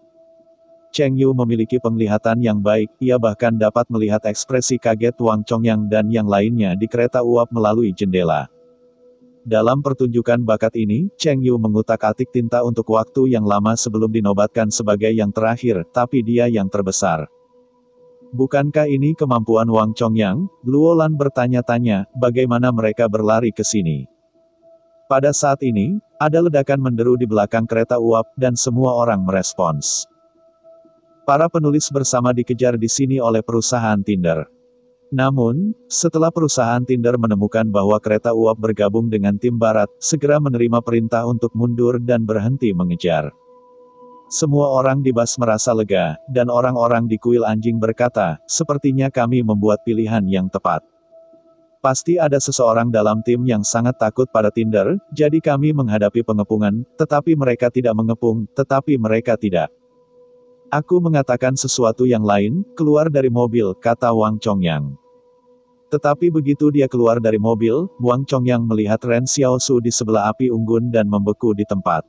Cheng Yu memiliki penglihatan yang baik, ia bahkan dapat melihat ekspresi kaget Wang Chongyang dan yang lainnya di kereta uap melalui jendela. Dalam pertunjukan bakat ini, Cheng Yu mengutak-atik tinta untuk waktu yang lama sebelum dinobatkan sebagai yang terakhir, tapi dia yang terbesar. Bukankah ini kemampuan Wang Chongyang? Luolan bertanya-tanya, bagaimana mereka berlari ke sini. Pada saat ini, ada ledakan menderu di belakang kereta uap, dan semua orang merespons. Para penulis bersama dikejar di sini oleh perusahaan Tinder. Namun, setelah perusahaan Tinder menemukan bahwa kereta uap bergabung dengan tim Barat, segera menerima perintah untuk mundur dan berhenti mengejar. Semua orang di bus merasa lega, dan orang-orang di kuil anjing berkata, sepertinya kami membuat pilihan yang tepat. Pasti ada seseorang dalam tim yang sangat takut pada Tinder, jadi kami menghadapi pengepungan, tetapi mereka tidak mengepung, tetapi mereka tidak. Aku mengatakan sesuatu yang lain, keluar dari mobil, kata Wang Chongyang. Tetapi begitu dia keluar dari mobil, Wang Chongyang melihat Ren Xiaosu di sebelah api unggun dan membeku di tempat.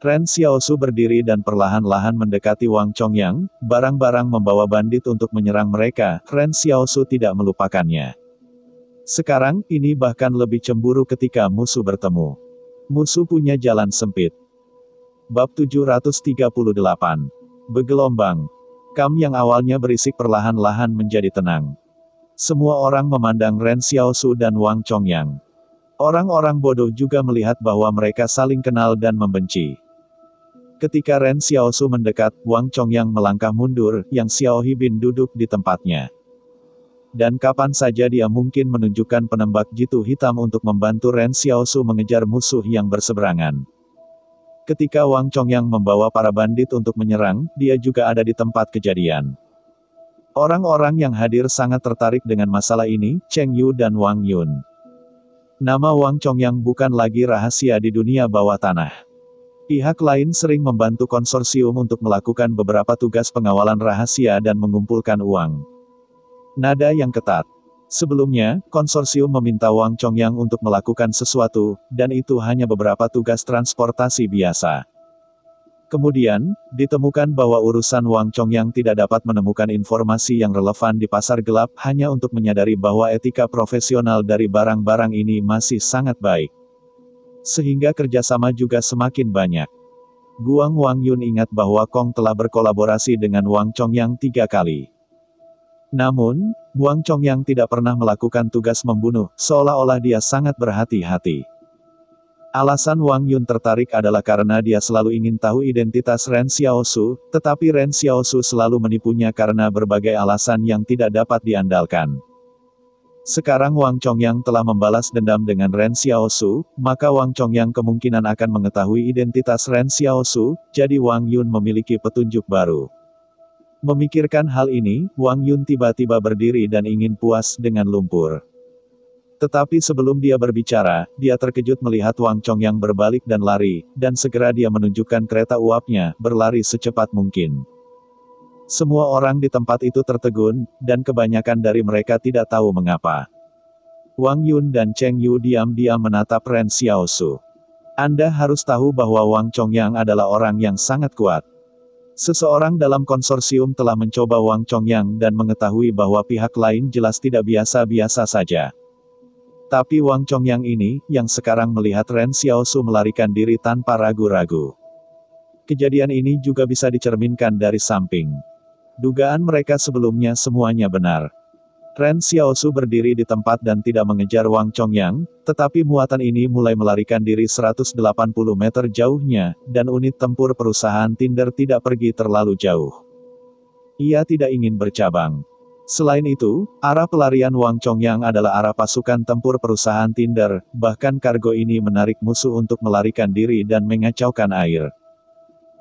Ren Xiaosu berdiri dan perlahan-lahan mendekati Wang Chongyang, barang-barang membawa bandit untuk menyerang mereka, Ren Xiaosu tidak melupakannya. Sekarang, ini bahkan lebih cemburu ketika musuh bertemu. Musuh punya jalan sempit. Bab 738. Bergelombang. Kam yang awalnya berisik perlahan-lahan menjadi tenang. Semua orang memandang Ren Xiaosu dan Wang Chongyang. Orang-orang bodoh juga melihat bahwa mereka saling kenal dan membenci. Ketika Ren Xiaosu mendekat, Wang Chongyang melangkah mundur, Yang Xiaohi bin duduk di tempatnya. Dan kapan saja dia mungkin menunjukkan penembak jitu hitam untuk membantu Ren Xiaosu mengejar musuh yang berseberangan. Ketika Wang Chongyang membawa para bandit untuk menyerang, dia juga ada di tempat kejadian. Orang-orang yang hadir sangat tertarik dengan masalah ini, Cheng Yu dan Wang Yun. Nama Wang Chongyang bukan lagi rahasia di dunia bawah tanah. Pihak lain sering membantu konsorsium untuk melakukan beberapa tugas pengawalan rahasia dan mengumpulkan uang. Nada yang ketat. Sebelumnya, konsorsium meminta Wang Chongyang untuk melakukan sesuatu, dan itu hanya beberapa tugas transportasi biasa. Kemudian, ditemukan bahwa urusan Wang Chongyang tidak dapat menemukan informasi yang relevan di pasar gelap hanya untuk menyadari bahwa etika profesional dari barang-barang ini masih sangat baik. Sehingga kerjasama juga semakin banyak. Wang Yun ingat bahwa Kong telah berkolaborasi dengan Wang Chongyang 3 kali. Namun, Wang Chongyang tidak pernah melakukan tugas membunuh, seolah-olah dia sangat berhati-hati. Alasan Wang Yun tertarik adalah karena dia selalu ingin tahu identitas Ren Xiaosu, tetapi Ren Xiaosu selalu menipunya karena berbagai alasan yang tidak dapat diandalkan. Sekarang Wang Chongyang telah membalas dendam dengan Ren Xiaosu, maka Wang Chongyang kemungkinan akan mengetahui identitas Ren Xiaosu, jadi Wang Yun memiliki petunjuk baru. Memikirkan hal ini, Wang Yun tiba-tiba berdiri dan ingin puas dengan lumpur. Tetapi sebelum dia berbicara, dia terkejut melihat Wang Chongyang berbalik dan lari, dan segera dia menunjukkan kereta uapnya, berlari secepat mungkin. Semua orang di tempat itu tertegun, dan kebanyakan dari mereka tidak tahu mengapa. Wang Yun dan Cheng Yu diam-diam menatap Ren Xiaosu. Anda harus tahu bahwa Wang Chongyang adalah orang yang sangat kuat. Seseorang dalam konsorsium telah mencoba Wang Chongyang dan mengetahui bahwa pihak lain jelas tidak biasa-biasa saja. Tapi Wang Chongyang ini, yang sekarang melihat Ren Xiaosu melarikan diri tanpa ragu-ragu. Kejadian ini juga bisa dicerminkan dari samping. Dugaan mereka sebelumnya semuanya benar. Ren Xiaosu berdiri di tempat dan tidak mengejar Wang Chongyang, tetapi muatan ini mulai melarikan diri 180 meter jauhnya, dan unit tempur perusahaan Tinder tidak pergi terlalu jauh. Ia tidak ingin bercabang. Selain itu, arah pelarian Wang Chongyang adalah arah pasukan tempur perusahaan Tinder, bahkan kargo ini menarik musuh untuk melarikan diri dan mengacaukan air.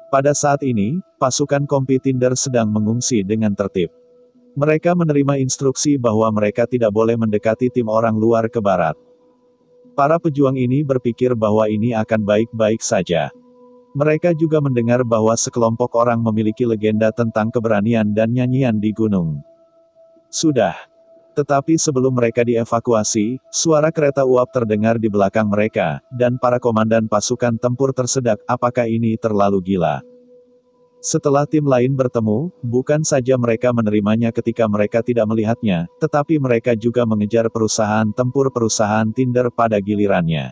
Pada saat ini, pasukan kompi Tinder sedang mengungsi dengan tertib. Mereka menerima instruksi bahwa mereka tidak boleh mendekati tim orang luar ke barat. Para pejuang ini berpikir bahwa ini akan baik-baik saja. Mereka juga mendengar bahwa sekelompok orang memiliki legenda tentang keberanian dan nyanyian di gunung. Sudah. Tetapi sebelum mereka dievakuasi, suara kereta uap terdengar di belakang mereka, dan para komandan pasukan tempur tersedak, apakah ini terlalu gila? Setelah tim lain bertemu, bukan saja mereka menerimanya ketika mereka tidak melihatnya, tetapi mereka juga mengejar perusahaan tempur perusahaan Tinder pada gilirannya.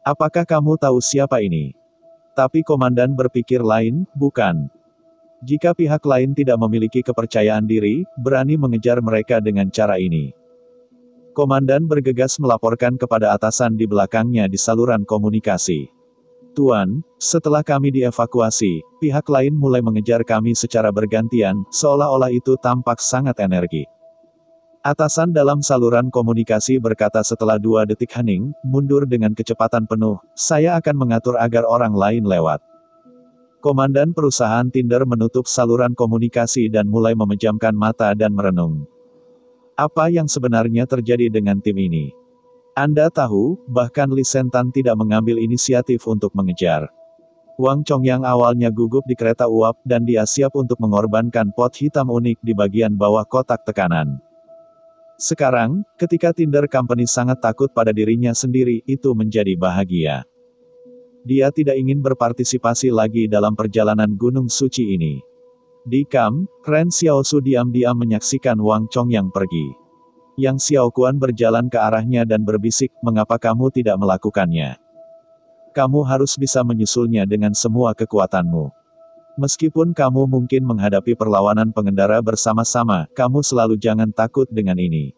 Apakah kamu tahu siapa ini? Tapi komandan berpikir lain, bukan. Jika pihak lain tidak memiliki kepercayaan diri, berani mengejar mereka dengan cara ini. Komandan bergegas melaporkan kepada atasan di belakangnya di saluran komunikasi. Tuan, setelah kami dievakuasi, pihak lain mulai mengejar kami secara bergantian, seolah-olah itu tampak sangat energi. Atasan dalam saluran komunikasi berkata setelah 2 detik hening, mundur dengan kecepatan penuh, saya akan mengatur agar orang lain lewat. Komandan perusahaan Tinder menutup saluran komunikasi dan mulai memejamkan mata dan merenung. Apa yang sebenarnya terjadi dengan tim ini? Anda tahu, bahkan Li Sentan tidak mengambil inisiatif untuk mengejar. Wang Chongyang awalnya gugup di kereta uap dan dia siap untuk mengorbankan pot hitam unik di bagian bawah kotak tekanan. Sekarang, ketika Tinder Company sangat takut pada dirinya sendiri, itu menjadi bahagia. Dia tidak ingin berpartisipasi lagi dalam perjalanan gunung suci ini. Di kamp, Ren Xiaosu diam-diam menyaksikan Wang Chongyang pergi. Yang Xiaokuan berjalan ke arahnya dan berbisik, mengapa kamu tidak melakukannya? Kamu harus bisa menyusulnya dengan semua kekuatanmu. Meskipun kamu mungkin menghadapi perlawanan pengendara bersama-sama, kamu selalu jangan takut dengan ini.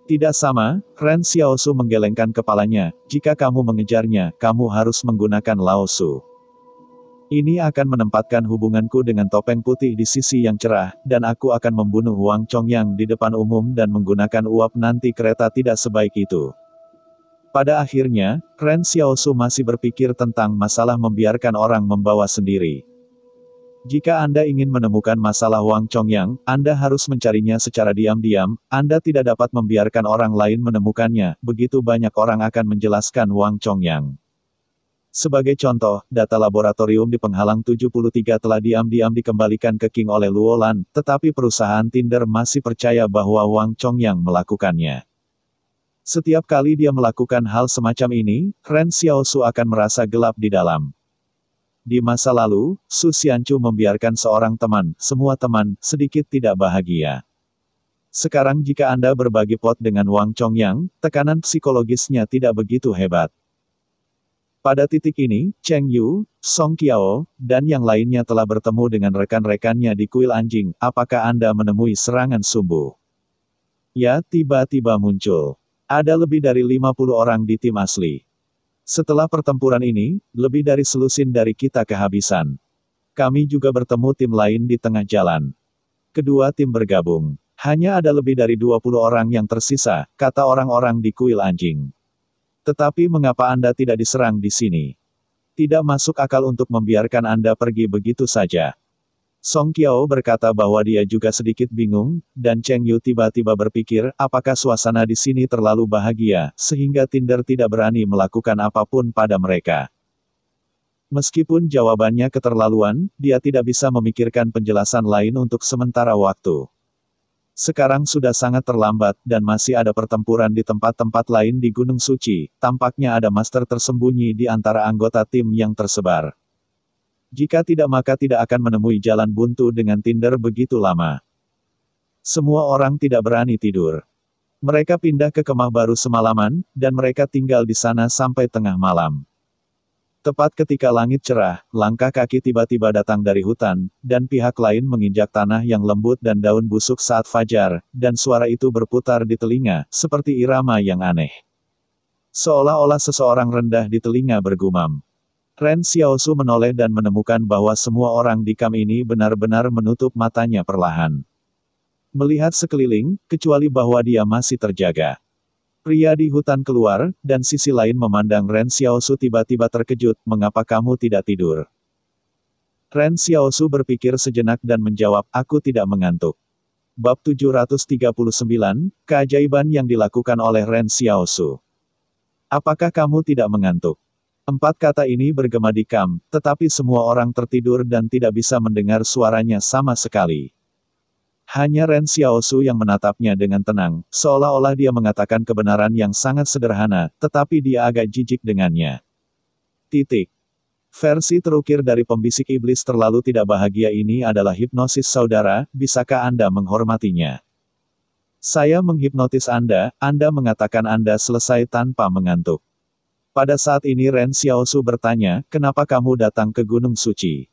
Tidak sama, Ren Xiaosu menggelengkan kepalanya, jika kamu mengejarnya, kamu harus menggunakan Laosu. Ini akan menempatkan hubunganku dengan topeng putih di sisi yang cerah, dan aku akan membunuh Wang Chongyang di depan umum dan menggunakan uap nanti kereta tidak sebaik itu. Pada akhirnya, Ren Xiaosu masih berpikir tentang masalah membiarkan orang membawa sendiri. Jika Anda ingin menemukan masalah Wang Chongyang, Anda harus mencarinya secara diam-diam, Anda tidak dapat membiarkan orang lain menemukannya, begitu banyak orang akan menjelaskan Wang Chongyang. Sebagai contoh, data laboratorium di penghalang 73 telah diam-diam dikembalikan ke King oleh Luolan, tetapi perusahaan Tinder masih percaya bahwa Wang Chongyang melakukannya. Setiap kali dia melakukan hal semacam ini, Ren Xiaosu akan merasa gelap di dalam. Di masa lalu, Su Xianchu membiarkan seorang teman, semua teman, sedikit tidak bahagia. Sekarang jika Anda berbagi pot dengan Wang Chongyang, tekanan psikologisnya tidak begitu hebat. Pada titik ini, Cheng Yu, Song Qiao, dan yang lainnya telah bertemu dengan rekan-rekannya di kuil anjing. Apakah Anda menemui serangan sumbu? Ya, tiba-tiba muncul. Ada lebih dari 50 orang di tim asli. Setelah pertempuran ini, lebih dari selusin dari kita kehabisan. Kami juga bertemu tim lain di tengah jalan. Kedua tim bergabung. Hanya ada lebih dari 20 orang yang tersisa, kata orang-orang di kuil anjing. Tetapi mengapa Anda tidak diserang di sini? Tidak masuk akal untuk membiarkan Anda pergi begitu saja. Song Qiao berkata bahwa dia juga sedikit bingung, dan Cheng Yu tiba-tiba berpikir, apakah suasana di sini terlalu bahagia, sehingga Tinder tidak berani melakukan apapun pada mereka. Meskipun jawabannya keterlaluan, dia tidak bisa memikirkan penjelasan lain untuk sementara waktu. Sekarang sudah sangat terlambat, dan masih ada pertempuran di tempat-tempat lain di Gunung Suci. Tampaknya ada master tersembunyi di antara anggota tim yang tersebar. Jika tidak maka tidak akan menemui jalan buntu dengan Tinder begitu lama. Semua orang tidak berani tidur. Mereka pindah ke kemah baru semalaman, dan mereka tinggal di sana sampai tengah malam. Tepat ketika langit cerah, langkah kaki tiba-tiba datang dari hutan, dan pihak lain menginjak tanah yang lembut dan daun busuk saat fajar, dan suara itu berputar di telinga, seperti irama yang aneh. Seolah-olah seseorang rendah di telinga bergumam. Ren Xiaosu menoleh dan menemukan bahwa semua orang di kamp ini benar-benar menutup matanya perlahan. Melihat sekeliling, kecuali bahwa dia masih terjaga. Pria di hutan keluar, dan sisi lain memandang Ren Xiaosu tiba-tiba terkejut, mengapa kamu tidak tidur? Ren Xiaosu berpikir sejenak dan menjawab, aku tidak mengantuk. Bab 739, Keajaiban yang dilakukan oleh Ren Xiaosu. Apakah kamu tidak mengantuk? 4 kata ini bergema di kamp, tetapi semua orang tertidur dan tidak bisa mendengar suaranya sama sekali. Hanya Ren Xiaosu yang menatapnya dengan tenang, seolah-olah dia mengatakan kebenaran yang sangat sederhana, tetapi dia agak jijik dengannya. Versi terukir dari pembisik iblis terlalu tidak bahagia ini adalah hipnosis saudara, bisakah Anda menghormatinya? Saya menghipnotis Anda mengatakan Anda selesai tanpa mengantuk. Pada saat ini Ren Xiaosu bertanya, kenapa kamu datang ke Gunung Suci?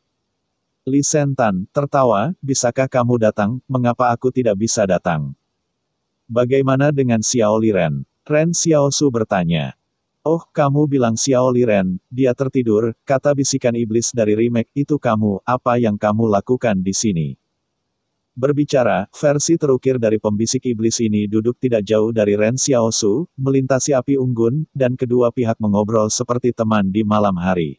Li Sentan tertawa, bisakah kamu datang, mengapa aku tidak bisa datang? Bagaimana dengan Xiao Liren? Ren Xiaosu bertanya. Oh, kamu bilang Xiao Liren, dia tertidur, kata bisikan iblis dari remake, itu kamu, apa yang kamu lakukan di sini? Berbicara, versi terukir dari pembisik iblis ini duduk tidak jauh dari Ren Xiaosu, melintasi api unggun, dan kedua pihak mengobrol seperti teman di malam hari.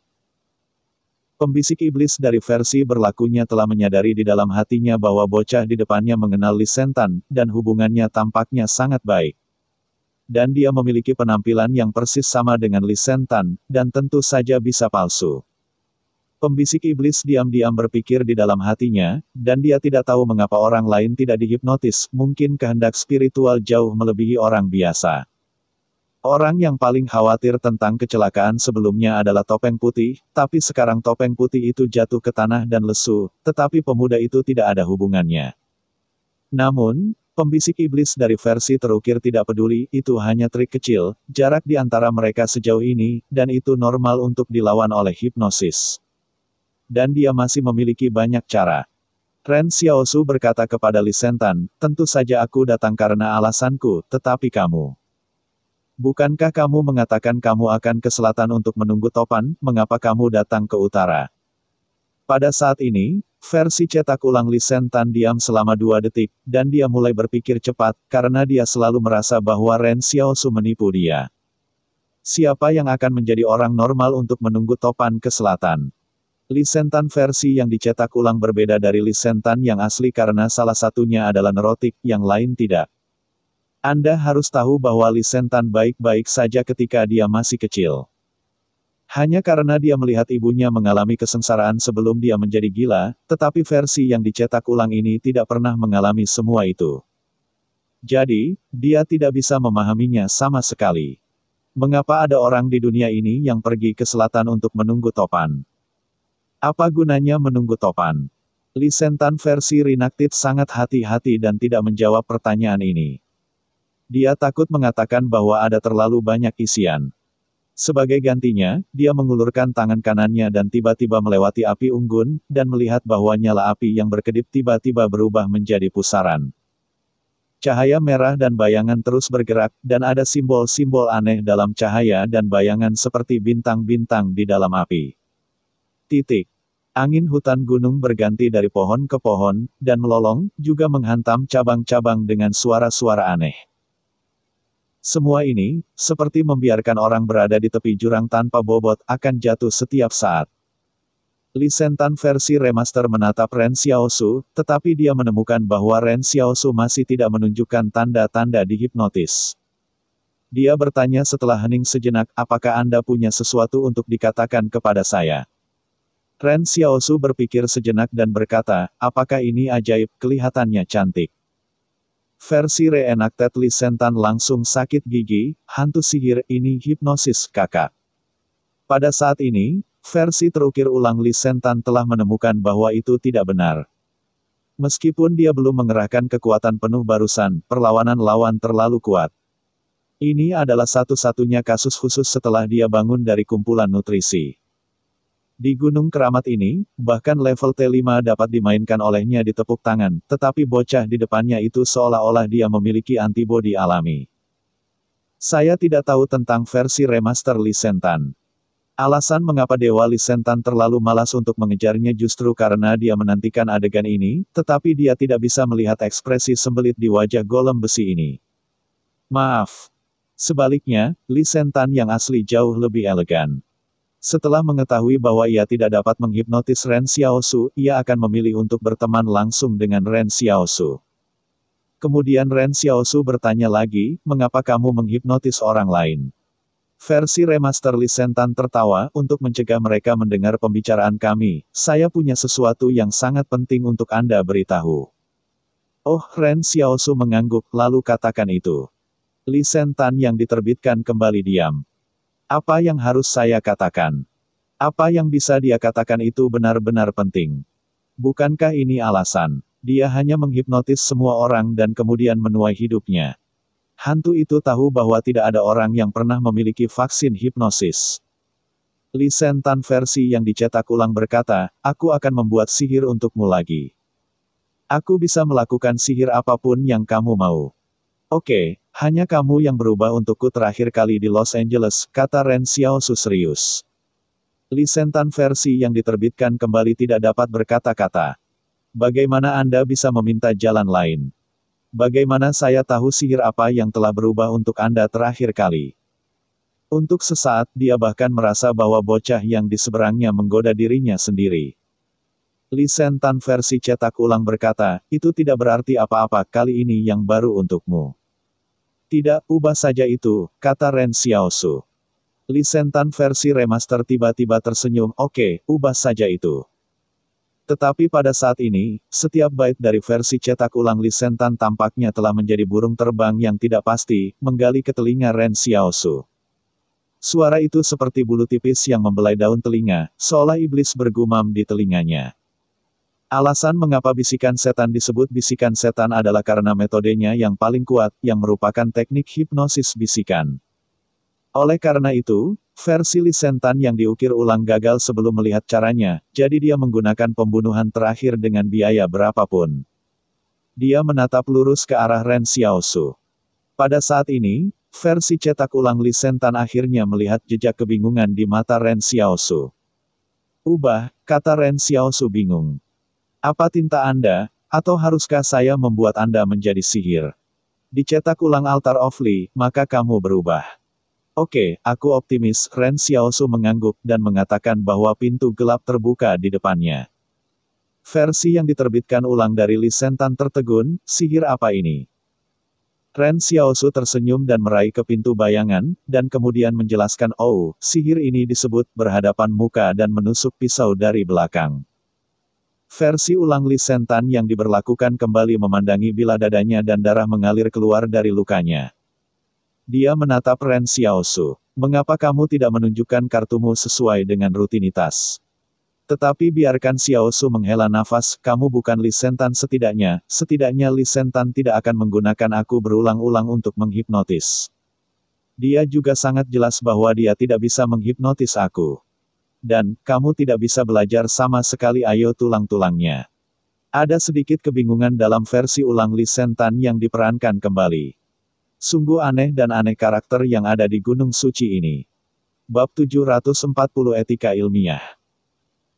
Pembisik iblis dari versi berlakunya telah menyadari di dalam hatinya bahwa bocah di depannya mengenal Li Sentan, dan hubungannya tampaknya sangat baik. Dan dia memiliki penampilan yang persis sama dengan Li Sentan, dan tentu saja bisa palsu. Pembisik iblis diam-diam berpikir di dalam hatinya, dan dia tidak tahu mengapa orang lain tidak dihipnotis, mungkin kehendak spiritual jauh melebihi orang biasa. Orang yang paling khawatir tentang kecelakaan sebelumnya adalah Topeng Putih, tapi sekarang Topeng Putih itu jatuh ke tanah dan lesu, tetapi pemuda itu tidak ada hubungannya. Namun, pembisik iblis dari versi terukir tidak peduli, itu hanya trik kecil, jarak di antara mereka sejauh ini, dan itu normal untuk dilawan oleh hipnosis. Dan dia masih memiliki banyak cara. Ren Xiaosu berkata kepada Li Sentan, tentu saja aku datang karena alasanku, tetapi kamu. Bukankah kamu mengatakan kamu akan ke selatan untuk menunggu topan, mengapa kamu datang ke utara? Pada saat ini, versi cetak ulang Li Sentan diam selama 2 detik, dan dia mulai berpikir cepat, karena dia selalu merasa bahwa Ren Xiaosu menipu dia. Siapa yang akan menjadi orang normal untuk menunggu topan ke selatan? Li Sentan versi yang dicetak ulang berbeda dari Li Sentan yang asli karena salah satunya adalah neurotik, yang lain tidak. Anda harus tahu bahwa Li Sentan baik-baik saja ketika dia masih kecil. Hanya karena dia melihat ibunya mengalami kesengsaraan sebelum dia menjadi gila, tetapi versi yang dicetak ulang ini tidak pernah mengalami semua itu. Jadi, dia tidak bisa memahaminya sama sekali. Mengapa ada orang di dunia ini yang pergi ke selatan untuk menunggu topan? Apa gunanya menunggu topan? Li Sentan versi Rinaktit sangat hati-hati dan tidak menjawab pertanyaan ini. Dia takut mengatakan bahwa ada terlalu banyak isian. Sebagai gantinya, dia mengulurkan tangan kanannya dan tiba-tiba melewati api unggun, dan melihat bahwa nyala api yang berkedip tiba-tiba berubah menjadi pusaran. Cahaya merah dan bayangan terus bergerak, dan ada simbol-simbol aneh dalam cahaya dan bayangan seperti bintang-bintang di dalam api. Angin hutan gunung berganti dari pohon ke pohon, dan melolong, juga menghantam cabang-cabang dengan suara-suara aneh. Semua ini, seperti membiarkan orang berada di tepi jurang tanpa bobot, akan jatuh setiap saat. Lee Sentan versi remaster menatap Ren Xiaosu, tetapi dia menemukan bahwa Ren Xiaosu masih tidak menunjukkan tanda-tanda dihipnotis. Dia bertanya setelah hening sejenak, apakah Anda punya sesuatu untuk dikatakan kepada saya? Ren Xiaosu berpikir sejenak dan berkata, apakah ini ajaib, kelihatannya cantik. Versi reenacted Lee Sentan langsung sakit gigi, hantu sihir, ini hipnosis, kakak. Pada saat ini, versi terukir ulang Lee Sentan telah menemukan bahwa itu tidak benar. Meskipun dia belum mengerahkan kekuatan penuh barusan, perlawanan lawan terlalu kuat. Ini adalah satu-satunya kasus khusus setelah dia bangun dari kumpulan nutrisi. Di Gunung Keramat ini, bahkan level T5 dapat dimainkan olehnya di tepuk tangan, tetapi bocah di depannya itu seolah-olah dia memiliki antibodi alami. Saya tidak tahu tentang versi remaster Lee Sentan. Alasan mengapa Dewa Lee Sentan terlalu malas untuk mengejarnya justru karena dia menantikan adegan ini, tetapi dia tidak bisa melihat ekspresi sembelit di wajah golem besi ini. Maaf. Sebaliknya, Lee Sentan yang asli jauh lebih elegan. Setelah mengetahui bahwa ia tidak dapat menghipnotis Ren Xiaosu, ia akan memilih untuk berteman langsung dengan Ren Xiaosu. Kemudian Ren Xiaosu bertanya lagi, mengapa kamu menghipnotis orang lain? Versi remaster Lee Sentan tertawa, untuk mencegah mereka mendengar pembicaraan kami, saya punya sesuatu yang sangat penting untuk Anda beritahu. Oh, Ren Xiaosu mengangguk, lalu katakan itu. Lee Sentan yang diterbitkan kembali diam. Apa yang harus saya katakan? Apa yang bisa dia katakan itu benar-benar penting. Bukankah ini alasan? Dia hanya menghipnotis semua orang dan kemudian menuai hidupnya. Hantu itu tahu bahwa tidak ada orang yang pernah memiliki vaksin hipnosis. Lee Sentan versi yang dicetak ulang berkata, aku akan membuat sihir untukmu lagi. Aku bisa melakukan sihir apapun yang kamu mau. Oke, hanya kamu yang berubah untukku terakhir kali di Los Angeles, kata Ren Xiaosu serius. Lee Sentan versi yang diterbitkan kembali tidak dapat berkata-kata. Bagaimana Anda bisa meminta jalan lain? Bagaimana saya tahu sihir apa yang telah berubah untuk Anda terakhir kali? Untuk sesaat, dia bahkan merasa bahwa bocah yang di seberangnya menggoda dirinya sendiri. Lee Sentan versi cetak ulang berkata, itu tidak berarti apa-apa, kali ini yang baru untukmu. Tidak, ubah saja itu, kata Ren Xiaosu. Lee Sentan versi remaster tiba-tiba tersenyum, oke, ubah saja itu. Tetapi pada saat ini, setiap bait dari versi cetak ulang Lee Sentan tampaknya telah menjadi burung terbang yang tidak pasti, menggali ke telinga Ren Xiaosu. Suara itu seperti bulu tipis yang membelai daun telinga, seolah iblis bergumam di telinganya. Alasan mengapa bisikan setan disebut bisikan setan adalah karena metodenya yang paling kuat, yang merupakan teknik hipnosis bisikan. Oleh karena itu, versi Lee Sentan yang diukir ulang gagal sebelum melihat caranya, jadi dia menggunakan pembunuhan terakhir dengan biaya berapapun. Dia menatap lurus ke arah Ren Xiaosu. Pada saat ini, versi cetak ulang Lee Sentan akhirnya melihat jejak kebingungan di mata Ren Xiaosu. Ubah, kata Ren Xiaosu bingung. Apa tinta Anda, atau haruskah saya membuat Anda menjadi sihir? Dicetak ulang Altar of Lee, maka kamu berubah. Oke, aku optimis, Ren Xiaosu mengangguk dan mengatakan bahwa pintu gelap terbuka di depannya. Versi yang diterbitkan ulang dari Lee Sentan tertegun, sihir apa ini? Ren Xiaosu tersenyum dan meraih ke pintu bayangan, dan kemudian menjelaskan, oh, sihir ini disebut berhadapan muka dan menusuk pisau dari belakang. Versi ulang Lee Sentan yang diberlakukan kembali memandangi bilah dadanya dan darah mengalir keluar dari lukanya. Dia menatap Ren Xiaosu. Mengapa kamu tidak menunjukkan kartumu sesuai dengan rutinitas? Tetapi biarkan Xiaosu menghela nafas, kamu bukan Lee Sentan setidaknya Lee Sentan tidak akan menggunakan aku berulang-ulang untuk menghipnotis. Dia juga sangat jelas bahwa dia tidak bisa menghipnotis aku. Dan, kamu tidak bisa belajar sama sekali ayo tulang-tulangnya. Ada sedikit kebingungan dalam versi ulang Li Sentan yang diperankan kembali. Sungguh aneh dan aneh karakter yang ada di Gunung Suci ini. Bab 740 Etika Ilmiah.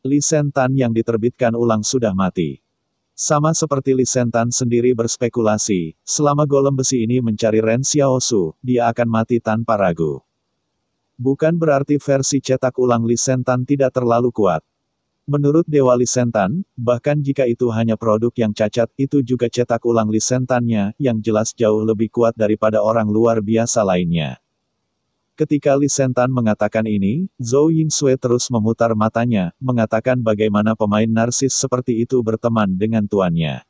Li Sentan yang diterbitkan ulang sudah mati. Sama seperti Li Sentan sendiri berspekulasi, selama golem besi ini mencari Ren Xiaosu, dia akan mati tanpa ragu. Bukan berarti versi cetak ulang Li Sentan tidak terlalu kuat. Menurut Dewa Li Sentan, bahkan jika itu hanya produk yang cacat, itu juga cetak ulang Li Sentannya, yang jelas jauh lebih kuat daripada orang luar biasa lainnya. Ketika Li Sentan mengatakan ini, Zhou Yingsui terus memutar matanya, mengatakan bagaimana pemain narsis seperti itu berteman dengan tuannya.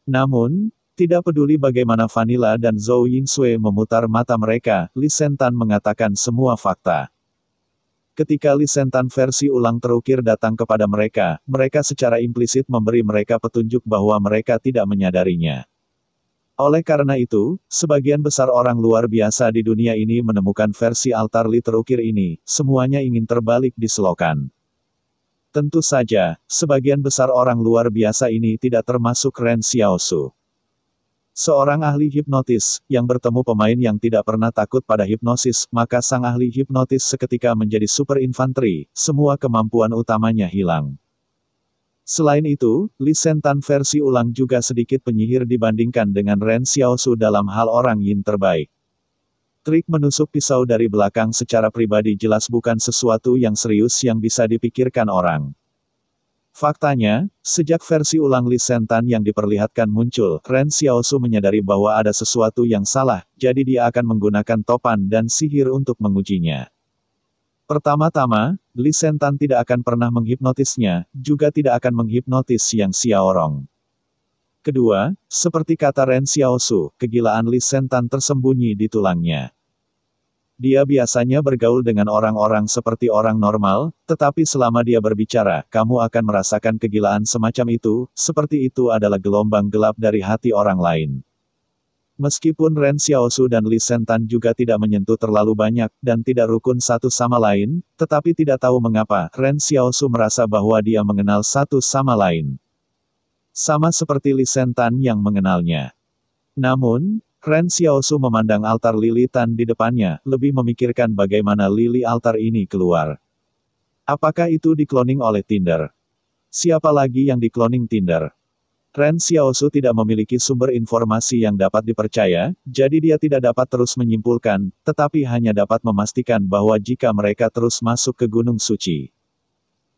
Namun, tidak peduli bagaimana Vanilla dan Zhou Yingsui memutar mata mereka, Li Sentan mengatakan semua fakta. Ketika Li Sentan versi ulang terukir datang kepada mereka, mereka secara implisit memberi mereka petunjuk bahwa mereka tidak menyadarinya. Oleh karena itu, sebagian besar orang luar biasa di dunia ini menemukan versi altar Li terukir ini, semuanya ingin terbalik di selokan. Tentu saja, sebagian besar orang luar biasa ini tidak termasuk Ren Xiaosu. Seorang ahli hipnotis, yang bertemu pemain yang tidak pernah takut pada hipnosis, maka sang ahli hipnotis seketika menjadi super infanteri, semua kemampuan utamanya hilang. Selain itu, Li Sentan versi ulang juga sedikit penyihir dibandingkan dengan Ren Xiaosu dalam hal orang yin terbaik. Trik menusuk pisau dari belakang secara pribadi jelas bukan sesuatu yang serius yang bisa dipikirkan orang. Faktanya, sejak versi ulang Li Sentan yang diperlihatkan muncul, Ren Xiaosu menyadari bahwa ada sesuatu yang salah, jadi dia akan menggunakan topan dan sihir untuk mengujinya. Pertama-tama, Li Sentan tidak akan pernah menghipnotisnya, juga tidak akan menghipnotis Yang Xiaorong. Kedua, seperti kata Ren Xiaosu, kegilaan Li Sentan tersembunyi di tulangnya. Dia biasanya bergaul dengan orang-orang seperti orang normal, tetapi selama dia berbicara, kamu akan merasakan kegilaan semacam itu, seperti itu adalah gelombang gelap dari hati orang lain. Meskipun Ren Xiaosu dan Li Sentan juga tidak menyentuh terlalu banyak, dan tidak rukun satu sama lain, tetapi tidak tahu mengapa, Ren Xiaosu merasa bahwa dia mengenal satu sama lain. Sama seperti Li Sentan yang mengenalnya. Namun, Ren Xiaosu memandang altar lilitan di depannya, lebih memikirkan bagaimana lili altar ini keluar. Apakah itu dikloning oleh Tinder? Siapa lagi yang dikloning Tinder? Ren Xiaosu tidak memiliki sumber informasi yang dapat dipercaya, jadi dia tidak dapat terus menyimpulkan, tetapi hanya dapat memastikan bahwa jika mereka terus masuk ke Gunung Suci,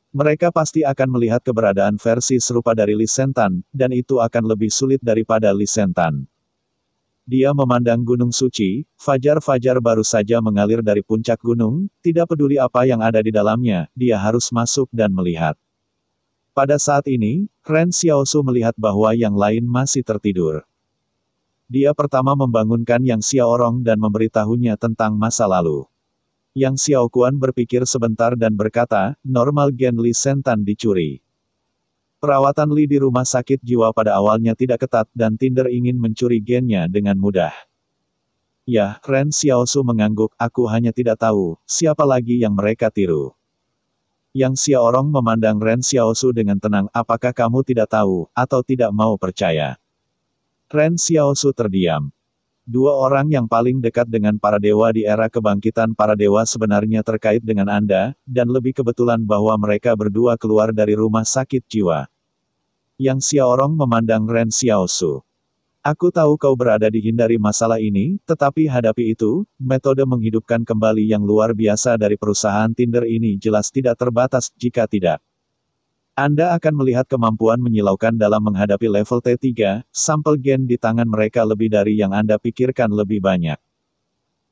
mereka pasti akan melihat keberadaan versi serupa dari Li Sentan, dan itu akan lebih sulit daripada Li Sentan. Dia memandang Gunung Suci, fajar-fajar baru saja mengalir dari puncak gunung, tidak peduli apa yang ada di dalamnya, dia harus masuk dan melihat. Pada saat ini, Ren Xiaosu melihat bahwa yang lain masih tertidur. Dia pertama membangunkan Yang Xiaorong dan memberitahunya tentang masa lalu. Yang Xiaokuan berpikir sebentar dan berkata, normal gen Li Sentan dicuri. Perawatan Li di rumah sakit jiwa pada awalnya tidak ketat dan Tinder ingin mencuri gennya dengan mudah. Ya, Ren Xiaosu mengangguk, aku hanya tidak tahu, siapa lagi yang mereka tiru. Yang Xiaorong memandang Ren Xiaosu dengan tenang, apakah kamu tidak tahu, atau tidak mau percaya? Ren Xiaosu terdiam. Dua orang yang paling dekat dengan para dewa di era kebangkitan para dewa sebenarnya terkait dengan Anda, dan lebih kebetulan bahwa mereka berdua keluar dari rumah sakit jiwa. Yang Xiaorong memandang Ren Xiaosu. Aku tahu kau berada di hindari masalah ini, tetapi hadapi itu, metode menghidupkan kembali yang luar biasa dari perusahaan Tinder ini jelas tidak terbatas, jika tidak, Anda akan melihat kemampuan menyilaukan dalam menghadapi level T3, sampel gen di tangan mereka lebih dari yang Anda pikirkan lebih banyak.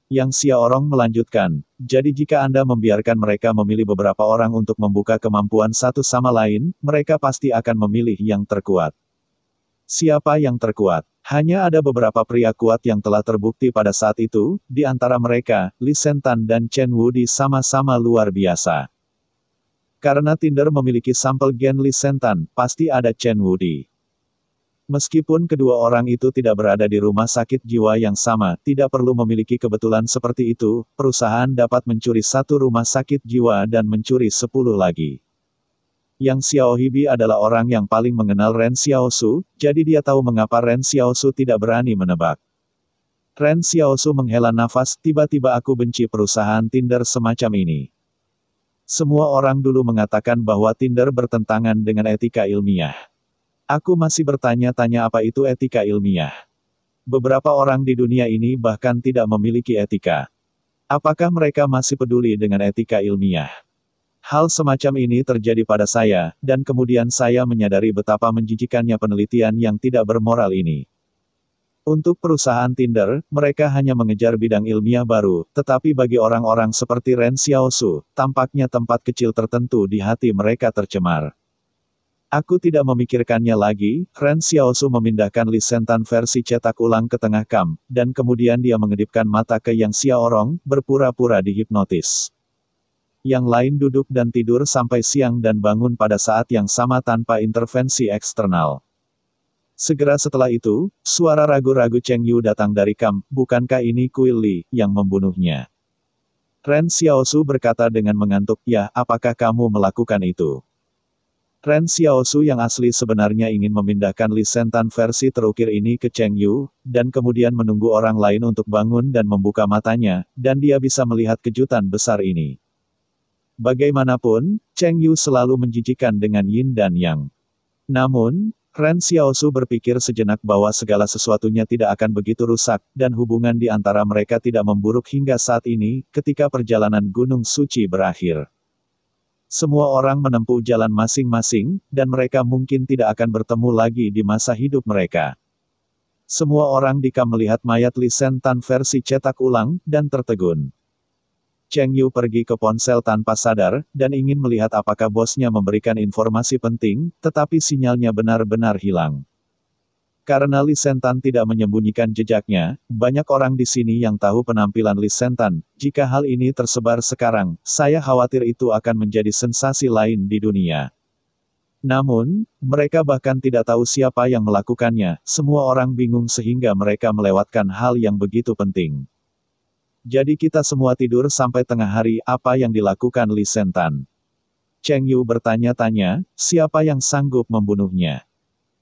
Yang Xiaorong melanjutkan, jadi jika Anda membiarkan mereka memilih beberapa orang untuk membuka kemampuan satu sama lain, mereka pasti akan memilih yang terkuat. Siapa yang terkuat? Hanya ada beberapa pria kuat yang telah terbukti pada saat itu, di antara mereka, Li Sentan dan Chen Wudi sama-sama luar biasa. Karena Tinder memiliki sampel gen Li Sentan, pasti ada Chen Wudi. Meskipun kedua orang itu tidak berada di rumah sakit jiwa yang sama, tidak perlu memiliki kebetulan seperti itu, perusahaan dapat mencuri satu rumah sakit jiwa dan mencuri 10 lagi. Yang Xiao Hibi adalah orang yang paling mengenal Ren Xiaosu, jadi dia tahu mengapa Ren Xiaosu tidak berani menebak. Ren Xiaosu menghela nafas, tiba-tiba aku benci perusahaan Tinder semacam ini. Semua orang dulu mengatakan bahwa Tinder bertentangan dengan etika ilmiah. Aku masih bertanya-tanya apa itu etika ilmiah. Beberapa orang di dunia ini bahkan tidak memiliki etika. Apakah mereka masih peduli dengan etika ilmiah? Hal semacam ini terjadi pada saya, dan kemudian saya menyadari betapa menjijikannya penelitian yang tidak bermoral ini. Untuk perusahaan Tinder, mereka hanya mengejar bidang ilmiah baru, tetapi bagi orang-orang seperti Ren Xiaosu, tampaknya tempat kecil tertentu di hati mereka tercemar. Aku tidak memikirkannya lagi, Ren Xiaosu memindahkan lisentan versi cetak ulang ke tengah kam, dan kemudian dia mengedipkan mata ke Yang Xiaorong, berpura-pura dihipnotis. Yang lain duduk dan tidur sampai siang dan bangun pada saat yang sama tanpa intervensi eksternal. Segera setelah itu, suara ragu-ragu Cheng Yu datang dari kam, bukankah ini Kuil Li, yang membunuhnya? Ren Xiaosu berkata dengan mengantuk, ya, apakah kamu melakukan itu? Ren Xiaosu yang asli sebenarnya ingin memindahkan lisentan versi terukir ini ke Cheng Yu, dan kemudian menunggu orang lain untuk bangun dan membuka matanya, dan dia bisa melihat kejutan besar ini. Bagaimanapun, Cheng Yu selalu menjijikan dengan Yin dan Yang. Namun, Ren Xiaosu berpikir sejenak bahwa segala sesuatunya tidak akan begitu rusak, dan hubungan di antara mereka tidak memburuk hingga saat ini, ketika perjalanan Gunung Suci berakhir. Semua orang menempuh jalan masing-masing, dan mereka mungkin tidak akan bertemu lagi di masa hidup mereka. Semua orang di kam melihat mayat lisentan versi cetak ulang, dan tertegun. Cheng Yu pergi ke ponsel tanpa sadar, dan ingin melihat apakah bosnya memberikan informasi penting, tetapi sinyalnya benar-benar hilang. Karena lisentan tidak menyembunyikan jejaknya, banyak orang di sini yang tahu penampilan lisentan. Jika hal ini tersebar sekarang, saya khawatir itu akan menjadi sensasi lain di dunia. Namun, mereka bahkan tidak tahu siapa yang melakukannya, semua orang bingung sehingga mereka melewatkan hal yang begitu penting. Jadi kita semua tidur sampai tengah hari, apa yang dilakukan lisentan? Cheng Yu bertanya-tanya, siapa yang sanggup membunuhnya?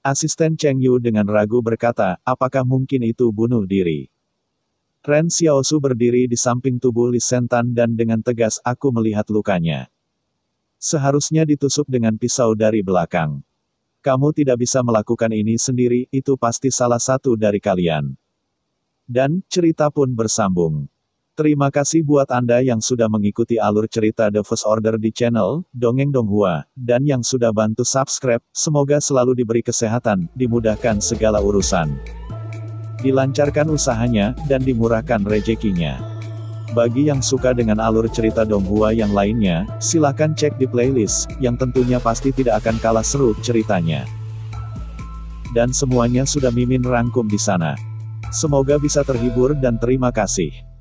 Asisten Cheng Yu dengan ragu berkata, apakah mungkin itu bunuh diri? Ren Xiaosu berdiri di samping tubuh lisentan dan dengan tegas aku melihat lukanya. Seharusnya ditusuk dengan pisau dari belakang. Kamu tidak bisa melakukan ini sendiri, itu pasti salah satu dari kalian. Dan, cerita pun bersambung. Terima kasih buat Anda yang sudah mengikuti alur cerita The First Order di channel Dongeng Donghua, dan yang sudah bantu subscribe. Semoga selalu diberi kesehatan, dimudahkan segala urusan, dilancarkan usahanya, dan dimurahkan rezekinya. Bagi yang suka dengan alur cerita Donghua yang lainnya, silakan cek di playlist, yang tentunya pasti tidak akan kalah seru ceritanya. Dan semuanya sudah Mimin rangkum di sana. Semoga bisa terhibur dan terima kasih.